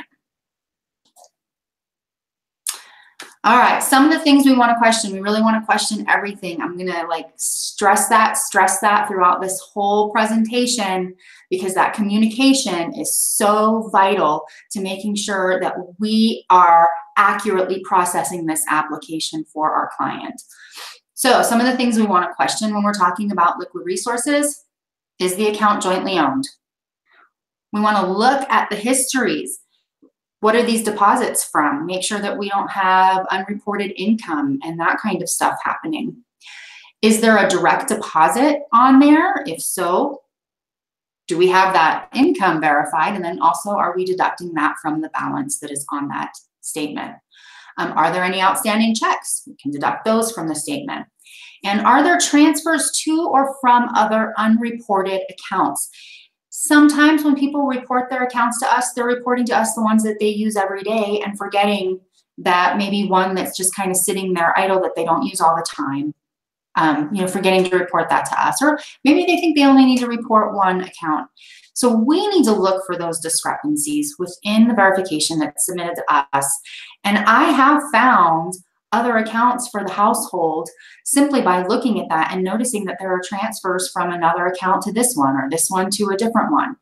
All right, some of the things we want to question, we really want to question everything. I'm going to stress that throughout this whole presentation because that communication is so vital to making sure that we are accurately processing this application for our client. So some of the things we want to question when we're talking about liquid resources, is the account jointly owned? We want to look at the histories. What are these deposits from? Make sure that we don't have unreported income and that kind of stuff happening. Is there a direct deposit on there? If so, do we have that income verified? And then also, are we deducting that from the balance that is on that statement? Are there any outstanding checks? We can deduct those from the statement. And are there transfers to or from other unreported accounts? Sometimes when people report their accounts to us, they're reporting to us the ones that they use every day and forgetting that maybe one that's just kind of sitting there idle that they don't use all the time, forgetting to report that to us. Or maybe they think they only need to report one account. So we need to look for those discrepancies within the verification that's submitted to us. And I have found other accounts for the household simply by looking at that and noticing that there are transfers from another account to this one or this one to a different one.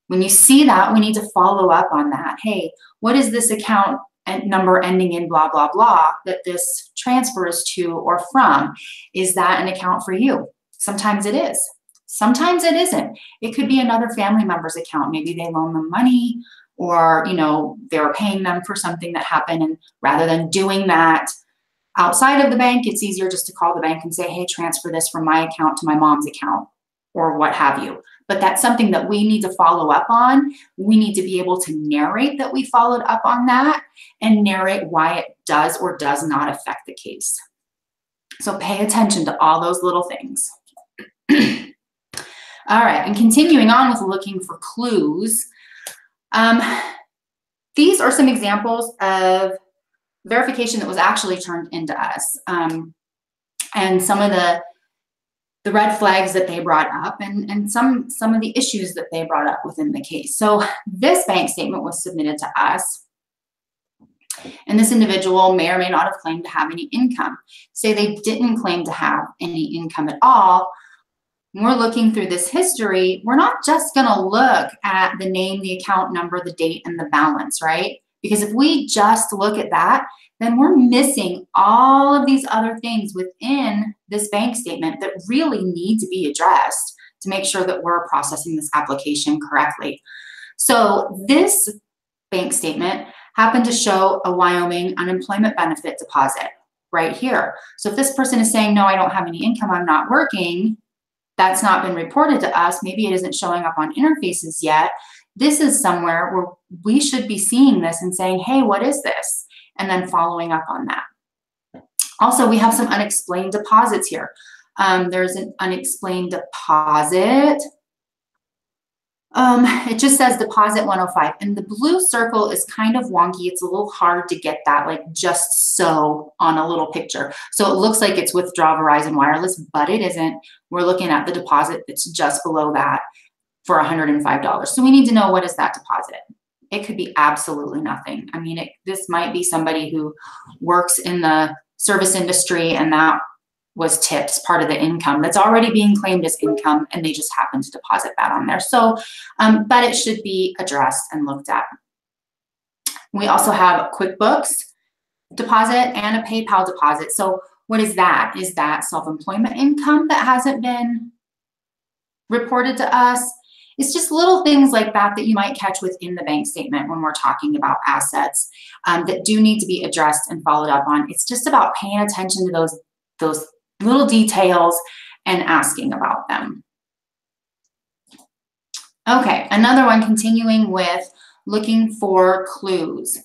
When you see that, we need to follow up on that. Hey, what is this account number ending in blah, blah, blah that this transfers to or from? Is that an account for you? Sometimes it is. Sometimes it isn't. It could be another family member's account. Maybe they loan them money or, they were paying them for something that happened. And rather than doing that outside of the bank, it's easier just to call the bank and say, hey, transfer this from my account to my mom's account or what have you. But that's something that we need to follow up on. We need to be able to narrate that we followed up on that and narrate why it does or does not affect the case. So pay attention to all those little things. All right, and continuing on with looking for clues. These are some examples of verification that was actually turned into us, and some of the red flags that they brought up and some of the issues that they brought up within the case. So this bank statement was submitted to us, and this individual may or may not have claimed to have any income. Say they didn't claim to have any income at all. When we're looking through this history, we're not just going to look at the name, the account number, the date, and the balance, right? Because if we just look at that, then we're missing all of these other things within this bank statement that really need to be addressed to make sure that we're processing this application correctly. So this bank statement happened to show a Wyoming unemployment benefit deposit. right here. So if this person is saying, no, I don't have any income, I'm not working, that's not been reported to us, maybe it isn't showing up on interfaces yet, this is somewhere where we should be seeing this and saying, hey, what is this? And then following up on that. Also, we have some unexplained deposits here. There's an unexplained deposit. It just says deposit 105, and the blue circle is kind of wonky. It's a little hard to get that like just so on a little picture. So it looks like it's withdraw Verizon Wireless, but it isn't. We're looking at the deposit that's just below that for $105. So we need to know, what is that deposit? It could be absolutely nothing. I mean, this might be somebody who works in the service industry and that was tips, part of the income that's already being claimed as income, and they just happen to deposit that on there. So, but it should be addressed and looked at. We also have QuickBooks deposit and a PayPal deposit. So what is that? Is that self-employment income that hasn't been reported to us? It's just little things like that that you might catch within the bank statement when we're talking about assets that do need to be addressed and followed up on. It's just about paying attention to those little details and asking about them. Okay, another one, continuing with looking for clues.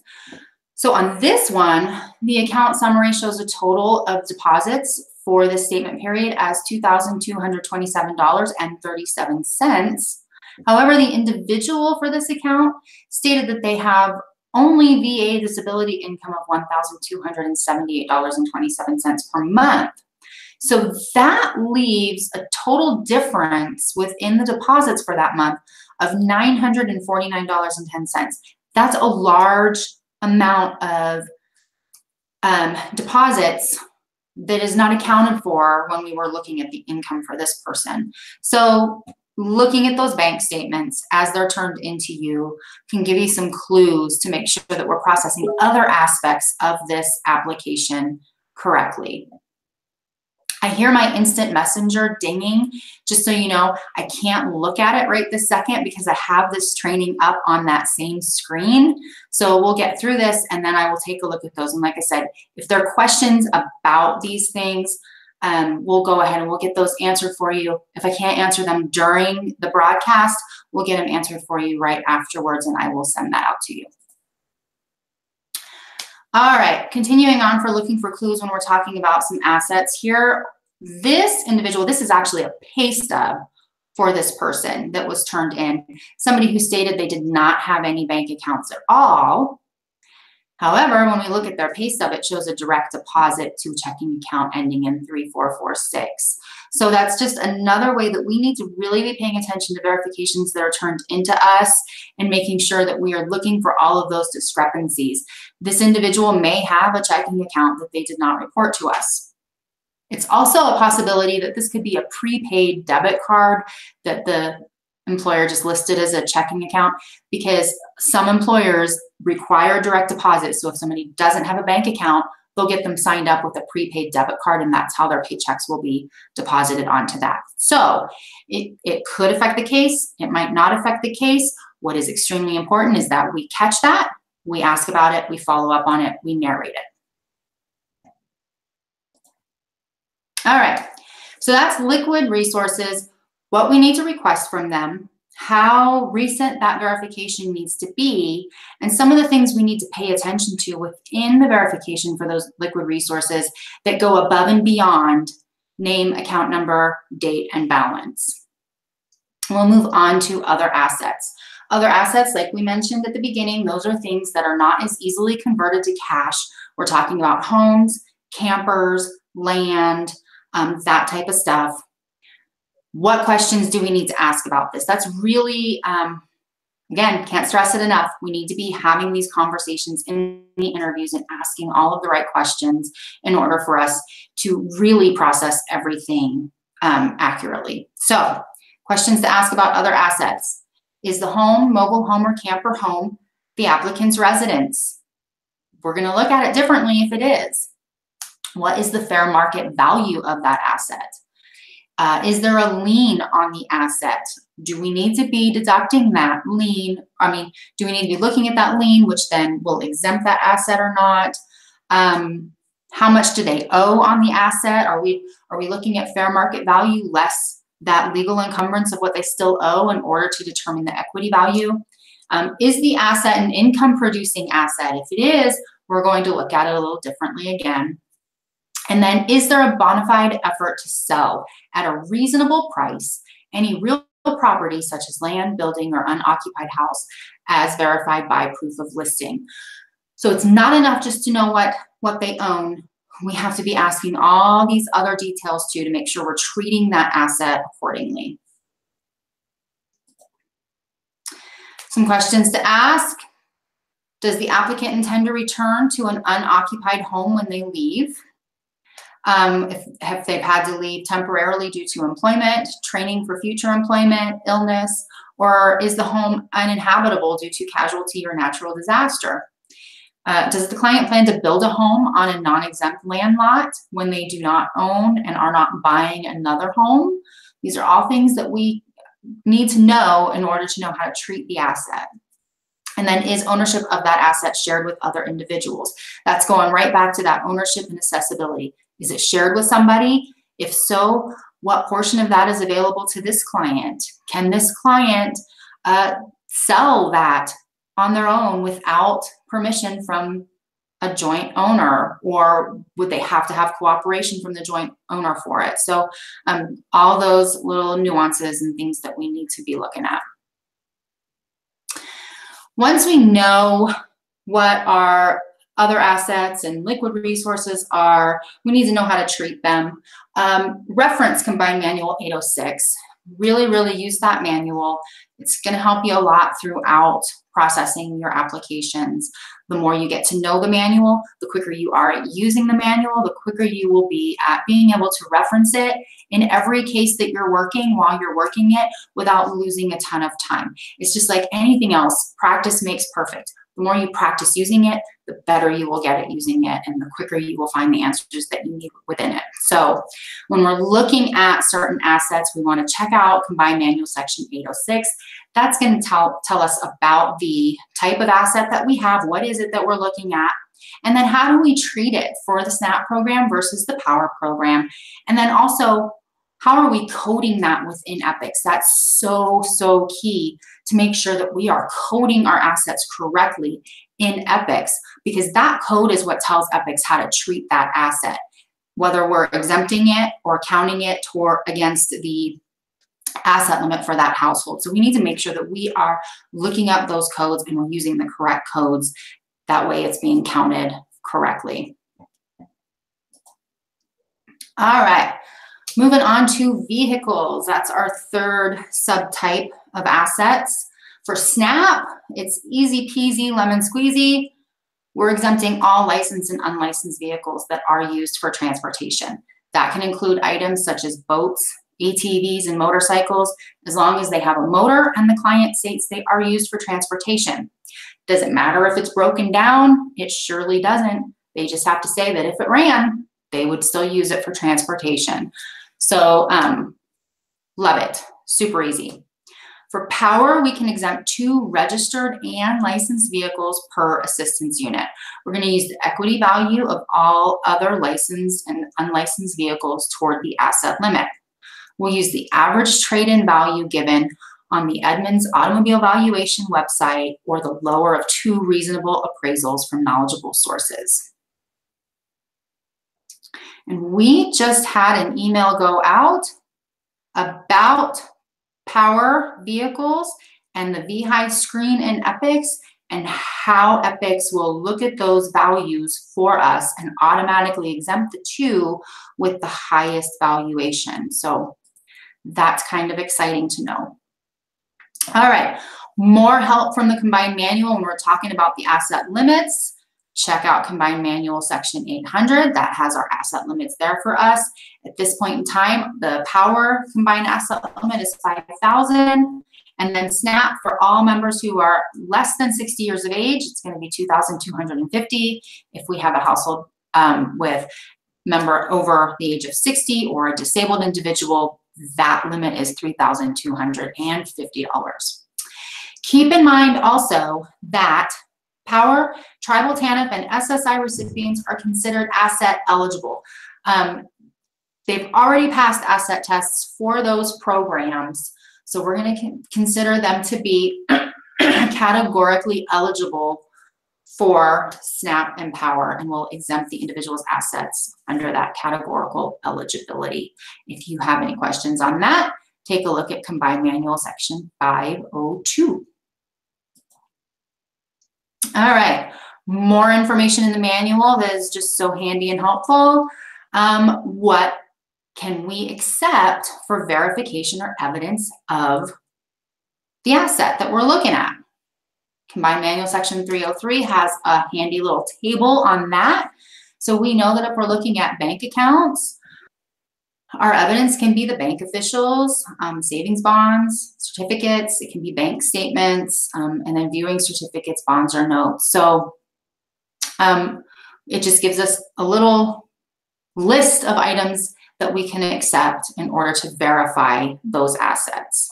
So on this one, the account summary shows a total of deposits for this statement period as $2,227.37. However, the individual for this account stated that they have only VA disability income of $1,278.27 per month. So that leaves a total difference within the deposits for that month of $949.10. That's a large amount of deposits that is not accounted for when we were looking at the income for this person. So looking at those bank statements as they're turned into you can give you some clues to make sure that we're processing other aspects of this application correctly. I hear my instant messenger dinging. Just so you know, I can't look at it right this second because I have this training up on that same screen. So we'll get through this and then I will take a look at those. And like I said, if there are questions about these things, we'll go ahead and we'll get those answered for you. If I can't answer them during the broadcast, we'll get them answered for you right afterwards and I will send that out to you. All right, continuing on for looking for clues when we're talking about some assets here. This individual, this is actually a pay stub for this person that was turned in. Somebody who stated they did not have any bank accounts at all. However, when we look at their pay stub, it shows a direct deposit to a checking account ending in 3446. So that's just another way that we need to really be paying attention to verifications that are turned into us and making sure that we are looking for all of those discrepancies. This individual may have a checking account that they did not report to us. It's also a possibility that this could be a prepaid debit card that the employer just listed as a checking account, because some employers require direct deposit. So if somebody doesn't have a bank account, they'll get them signed up with a prepaid debit card and that's how their paychecks will be deposited onto that. So it could affect the case. It might not affect the case. What is extremely important is that we catch that, we ask about it, we follow up on it, we narrate it. All right, so that's Liquid Resources, what we need to request from them, how recent that verification needs to be, and some of the things we need to pay attention to within the verification for those Liquid Resources that go above and beyond name, account number, date, and balance. We'll move on to other assets. Other assets, like we mentioned at the beginning, those are things that are not as easily converted to cash. We're talking about homes, campers, land, that type of stuff. What questions do we need to ask about this? That's really, again, can't stress it enough. We need to be having these conversations in the interviews and asking all of the right questions in order for us to really process everything accurately. So, questions to ask about other assets. Is the home, mobile home, or camper home the applicant's residence? We're going to look at it differently if it is. What is the fair market value of that asset? Is there a lien on the asset? Do we need to be deducting that lien? Do we need to be looking at that lien, which then will exempt that asset or not? How much do they owe on the asset? Are we looking at fair market value less that legal encumbrance of what they still owe in order to determine the equity value? Is the asset an income producing asset? If it is, we're going to look at it a little differently again. And then, is there a bona fide effort to sell at a reasonable price any real property such as land, building, or unoccupied house as verified by proof of listing? So it's not enough just to know what they own. We have to be asking all these other details too to make sure we're treating that asset accordingly. Some questions to ask. Does the applicant intend to return to an unoccupied home when they leave? If they've had to leave temporarily due to employment, training for future employment, illness, or is the home uninhabitable due to casualty or natural disaster? Does the client plan to build a home on a non-exempt land lot when they do not own and are not buying another home? These are all things that we need to know in order to know how to treat the asset. And then, is ownership of that asset shared with other individuals? That's going right back to that ownership and accessibility. Is it shared with somebody? If so, what portion of that is available to this client? Can this client sell that on their own without permission from a joint owner, or would they have to have cooperation from the joint owner for it? So all those little nuances and things that we need to be looking at. Once we know what our other assets and liquid resources are, we need to know how to treat them. Reference Combined Manual 806. Really use that manual. It's going to help you a lot throughout processing your applications. The more you get to know the manual, the quicker you are at using the manual, the quicker you will be at being able to reference it in every case that you're working while you're working it without losing a ton of time. It's just like anything else, practice makes perfect. The more you practice using it, the better you will get at using it, and the quicker you will find the answers that you need within it. So when we're looking at certain assets, we want to check out Combined Manual Section 806. That's going to tell us about the type of asset that we have, what is it that we're looking at, and then how do we treat it for the SNAP program versus the POWER program. And then also, how are we coding that within EPICS? That's so key to make sure that we are coding our assets correctly in EPICS, because that code is what tells EPICS how to treat that asset, whether we're exempting it or counting it against the asset limit for that household. So we need to make sure that we are looking up those codes and we're using the correct codes. That way it's being counted correctly. All right. Moving on to vehicles. That's our third subtype of assets. For SNAP, it's easy peasy, lemon squeezy. We're exempting all licensed and unlicensed vehicles that are used for transportation. That can include items such as boats, ATVs, and motorcycles, as long as they have a motor and the client states they are used for transportation. Doesn't matter if it's broken down, it surely doesn't. They just have to say that if it ran, they would still use it for transportation. So love it, super easy. For POWER, we can exempt 2 registered and licensed vehicles per assistance unit. We're going to use the equity value of all other licensed and unlicensed vehicles toward the asset limit. We'll use the average trade-in value given on the Edmunds Automobile Valuation website or the lower of 2 reasonable appraisals from knowledgeable sources. And we just had an email go out about POWER vehicles and the VHI screen in EPICS and how EPICS will look at those values for us and automatically exempt the 2 with the highest valuation. So that's kind of exciting to know. All right, more help from the Combined Manual when we're talking about the asset limits. Check out Combined Manual Section 800. That has our asset limits there for us. At this point in time, the POWER combined asset limit is $5,000. And then SNAP for all members who are less than 60 years of age, it's going to be $2,250. If we have a household with member over the age of 60 or a disabled individual, that limit is $3,250. Keep in mind also that Power, Tribal TANF, and SSI recipients are considered asset eligible. They've already passed asset tests for those programs, so we're going to consider them to be categorically eligible for SNAP and Power, and we'll exempt the individual's assets under that categorical eligibility. If you have any questions on that, take a look at Combined Manual Section 502. All right, more information in the manual that is just so handy and helpful. What can we accept for verification or evidence of the asset that we're looking at? Combined Manual Section 303 has a handy little table on that. So we know that if we're looking at bank accounts, our evidence can be the bank officials, savings bonds, certificates. It can be bank statements, and then viewing certificates, bonds, or notes. So it just gives us a little list of items that we can accept in order to verify those assets.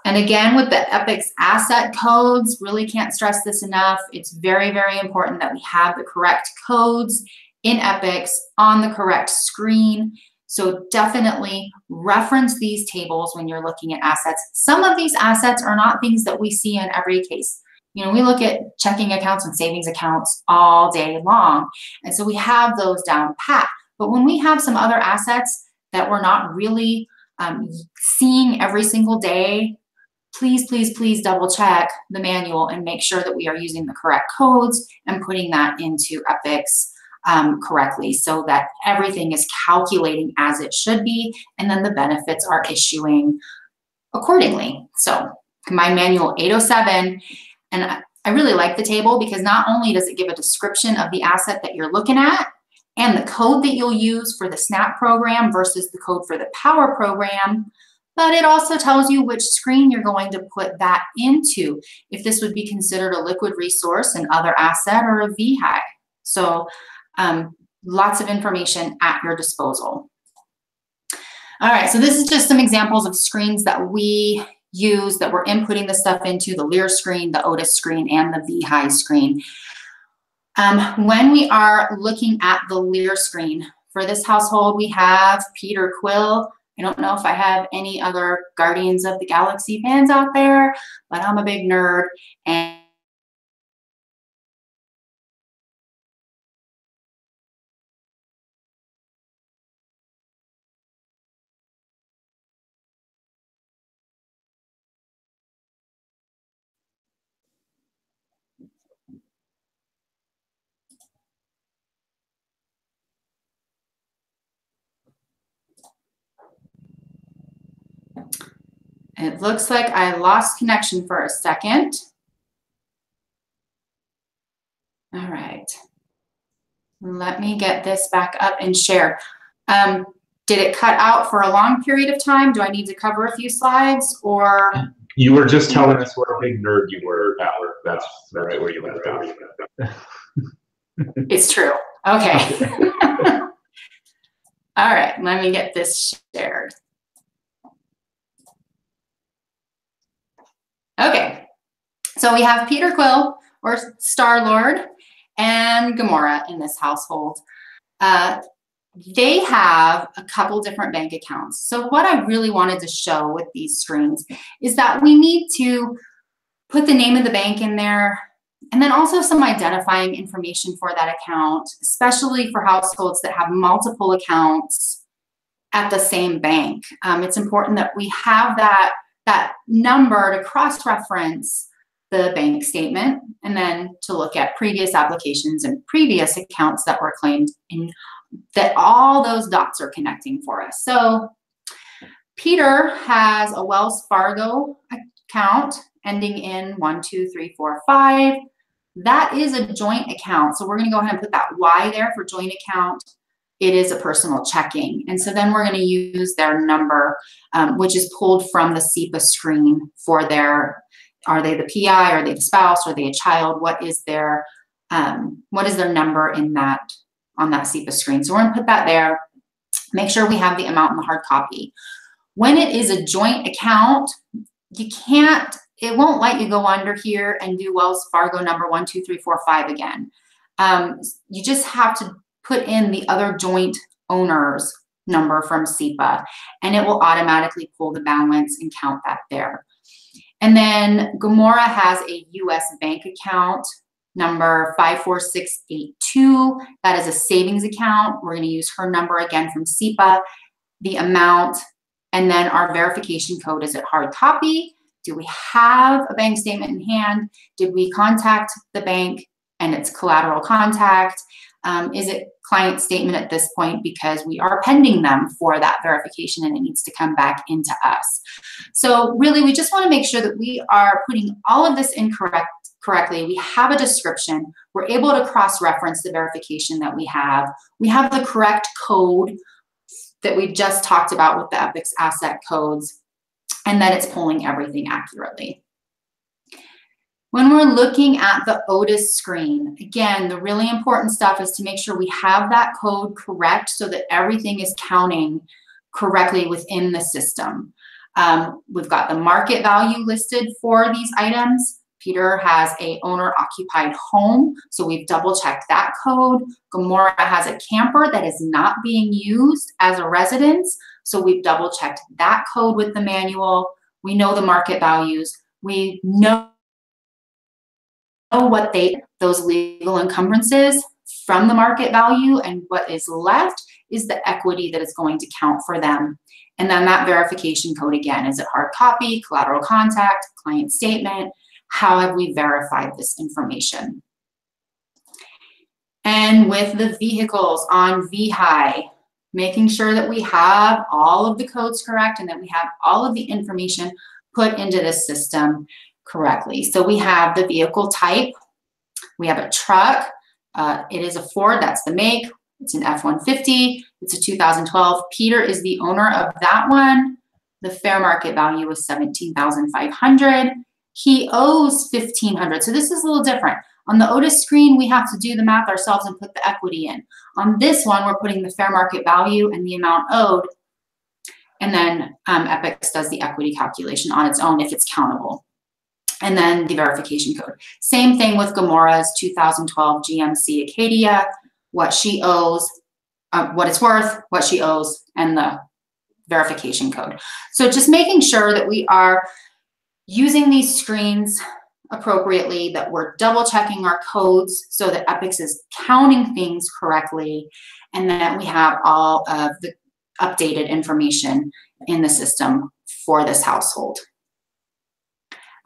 And again, with the EPICS asset codes, really can't stress this enough. It's very, very important that we have the correct codes in EPICS on the correct screen. So definitely reference these tables when you're looking at assets. Some of these assets are not things that we see in every case. You know, we look at checking accounts and savings accounts all day long. And so we have those down pat. But when we have some other assets that we're not really seeing every single day, please, please, please double check the manual and make sure that we are using the correct codes and putting that into EPICS correctly so that everything is calculating as it should be, and then the benefits are issuing accordingly. So Combined Manual 807, and I really like the table because not only does it give a description of the asset that you're looking at and the code that you'll use for the SNAP program versus the code for the Power program, but it also tells you which screen you're going to put that into, if this would be considered a liquid resource, an other asset, or a VHI. So lots of information at your disposal. All right, so this is just some examples of screens that we use that we're inputting the stuff into, the Lear screen, the Otis screen, and the VHI screen. When we are looking at the Lear screen, for this household, we have Peter Quill. I don't know if I have any other Guardians of the Galaxy fans out there, but I'm a big nerd. And it looks like I lost connection for a second. All right. Let me get this back up and share. Did it cut out for a long period of time? Do I need to cover a few slides, or? You were just telling us what a big nerd you were, Valerie. That's right where you left off. It's true. Okay. All right, let me get this shared. Okay, so we have Peter Quill, or Star-Lord, and Gamora in this household. They have a couple different bank accounts. So what I really wanted to show with these screens is that we need to put the name of the bank in there, and then also some identifying information for that account, especially for households that have multiple accounts at the same bank. It's important that we have that number to cross-reference the bank statement, and then to look at previous applications and previous accounts that were claimed, and that all those dots are connecting for us. So Peter has a Wells Fargo account ending in 12345. That is a joint account. So we're going to go ahead and put that Y there for joint account. It is a personal checking. And so then we're going to use their number, which is pulled from the SEPA screen for their, are they the PI, are they the spouse, are they a child? What is their number in that, on that SEPA screen? So we're going to put that there. Make sure we have the amount in the hard copy. When it is a joint account, you can't it won't let you go under here and do Wells Fargo number 12345 again. You just have to put in the other joint owner's number from SEPA, and it will automatically pull the balance and count that there. And then Gomorrah has a U.S. bank account number 54682. That is a savings account. We're going to use her number again from SEPA, the amount, and then our verification code. Is it hard copy? Do we have a bank statement in hand? Did we contact the bank and it's collateral contact? Is it client statement at this point because we are pending them for that verification and it needs to come back into us? So really, we just want to make sure that we are putting all of this in correctly. We have a description. We're able to cross-reference the verification that we have. We have the correct code that we just talked about with the EPICS asset codes, and that it's pulling everything accurately. When we're looking at the Otis screen, again, the really important stuff is to make sure we have that code correct so that everything is counting correctly within the system. We've got the market value listed for these items. Peter has a owner-occupied home, so we've double-checked that code. Gomorrah has a camper that is not being used as a residence, so we've double-checked that code with the manual. We know the market values. We know what those legal encumbrances from the market value, and what is left is the equity that is going to count for them. And then that verification code again, is it hard copy, collateral contact, client statement? How have we verified this information? And with the vehicles on VHI, making sure that we have all of the codes correct and that we have all of the information put into the system correctly. So we have the vehicle type, we have a truck, it is a Ford, that's the make, it's an F-150, it's a 2012. Peter is the owner of that one. The fair market value was $17,500. He owes $1,500, so this is a little different. On the Otis screen, we have to do the math ourselves and put the equity in. On this one, we're putting the fair market value and the amount owed, and then EPICS does the equity calculation on its own if it's countable. And then the verification code. Same thing with Gomorrah's 2012 GMC Acadia, what she owes, what it's worth, what she owes, and the verification code. So just making sure that we are using these screens appropriately, that we're double checking our codes so that EPICS is counting things correctly, and that we have all of the updated information in the system for this household.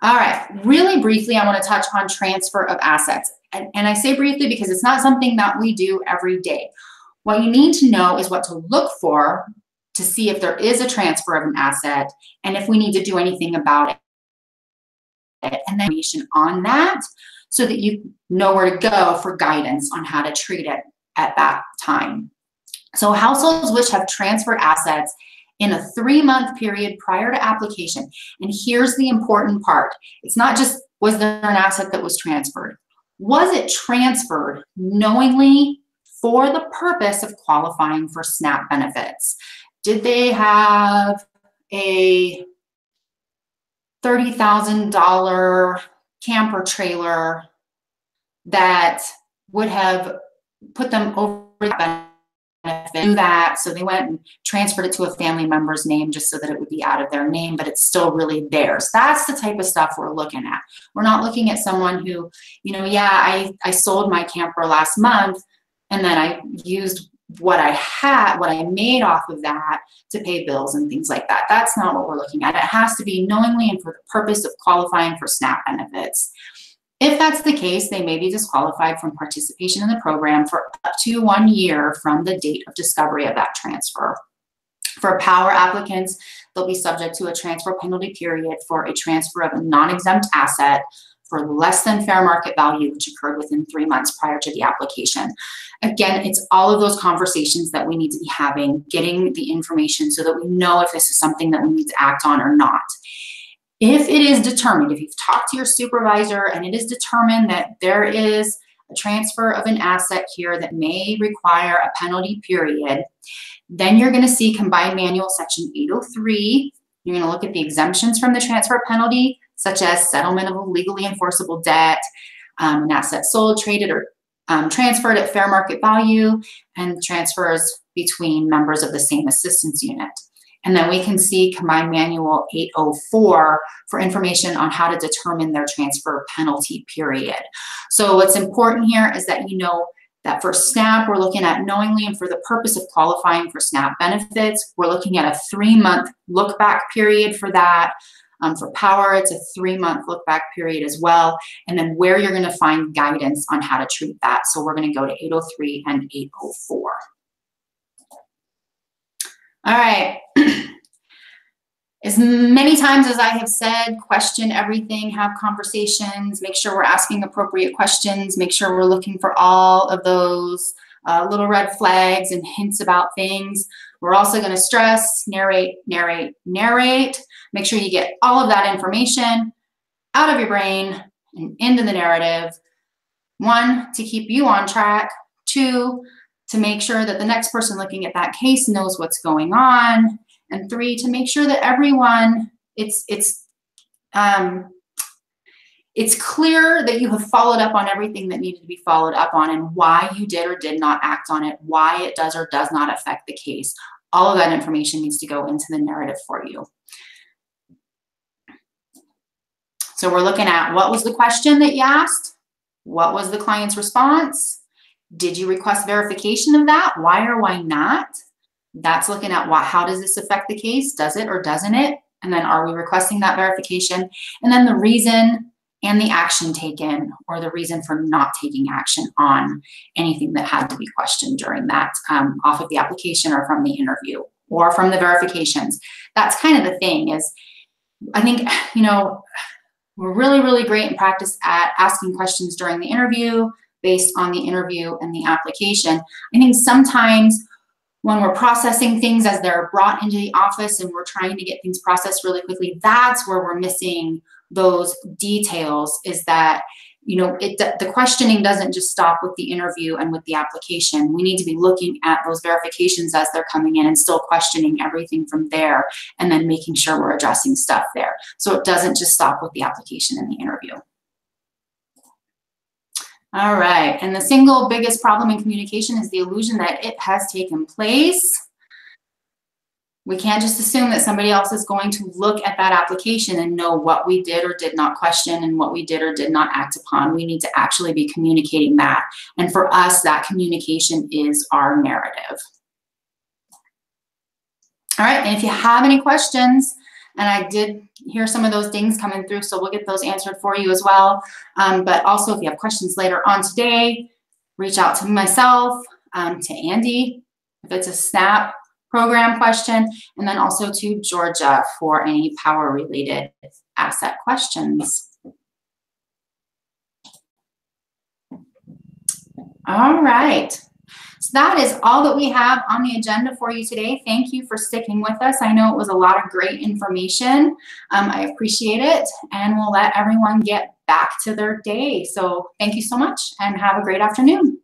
All right, really briefly, I want to touch on transfer of assets. And I say briefly because it's not something that we do every day. What you need to know is what to look for to see if there is a transfer of an asset and if we need to do anything about it. And then information on that so that you know where to go for guidance on how to treat it at that time. So households which have transferred assets in a 3-month period prior to application. And here's the important part. It's not just, was there an asset that was transferred? Was it transferred knowingly for the purpose of qualifying for SNAP benefits? Did they have a $30,000 camper trailer that would have put them over that benefit, do that, so they went and transferred it to a family member's name just so that it would be out of their name, but it's still really theirs. That's the type of stuff we're looking at. We're not looking at someone who, you know, yeah, I sold my camper last month and then I used what I had, what I made off of that to pay bills and things like that. That's not what we're looking at. It has to be knowingly and for the purpose of qualifying for SNAP benefits. If that's the case, they may be disqualified from participation in the program for up to 1 year from the date of discovery of that transfer. For power applicants, they'll be subject to a transfer penalty period for a transfer of a non-exempt asset for less than fair market value, which occurred within 3 months prior to the application. Again, it's all of those conversations that we need to be having, getting the information so that we know if this is something that we need to act on or not. If it is determined, if you've talked to your supervisor and it is determined that there is a transfer of an asset here that may require a penalty period, then you're going to see Combined Manual Section 803. You're going to look at the exemptions from the transfer penalty, such as settlement of a legally enforceable debt, an asset sold, traded, or transferred at fair market value, and transfers between members of the same assistance unit. And then we can see Combined Manual 804 for information on how to determine their transfer penalty period. So what's important here is that you know that for SNAP, we're looking at knowingly, and for the purpose of qualifying for SNAP benefits, we're looking at a 3-month look back period for that. For Power, it's a 3-month look back period as well. And then where you're going to find guidance on how to treat that. So we're going to go to 803 and 804. All right. As many times as I have said, question everything, have conversations, make sure we're asking appropriate questions, make sure we're looking for all of those little red flags and hints about things. We're also going to stress, narrate, narrate, narrate. Make sure you get all of that information out of your brain and into the narrative. 1, to keep you on track. 2, to make sure that the next person looking at that case knows what's going on. And 3, to make sure that everyone, it's clear that you have followed up on everything that needed to be followed up on and why you did or did not act on it, why it does or does not affect the case. All of that information needs to go into the narrative for you. So we're looking at what was the question that you asked? What was the client's response? Did you request verification of that? Why or why not? That's looking at how does this affect the case? Does it or doesn't it? And then are we requesting that verification? And then the reason and the action taken, or the reason for not taking action on anything that had to be questioned during that off of the application or from the interview or from the verifications. That's kind of the thing is, I think, you know, we're really, really great in practice at asking questions during the interview based on the interview and the application. I think sometimes when we're processing things as they're brought into the office and we're trying to get things processed really quickly, that's where we're missing those details, is that, you know, the questioning doesn't just stop with the interview and with the application. We need to be looking at those verifications as they're coming in and still questioning everything from there, and then making sure we're addressing stuff there. So it doesn't just stop with the application and the interview. All right, and the single biggest problem in communication is the illusion that it has taken place. We can't just assume that somebody else is going to look at that application and know what we did or did not question and what we did or did not act upon. We need to actually be communicating that. And for us, that communication is our narrative. All right, and if you have any questions, and I did hear some of those dings coming through, so we'll get those answered for you as well. But also, if you have questions later on today, reach out to myself, to Andy, if it's a SNAP program question, and then also to Georgia for any power-related asset questions. All right. So that is all that we have on the agenda for you today. Thank you for sticking with us. I know it was a lot of great information. I appreciate it, and we'll let everyone get back to their day. So thank you so much and have a great afternoon.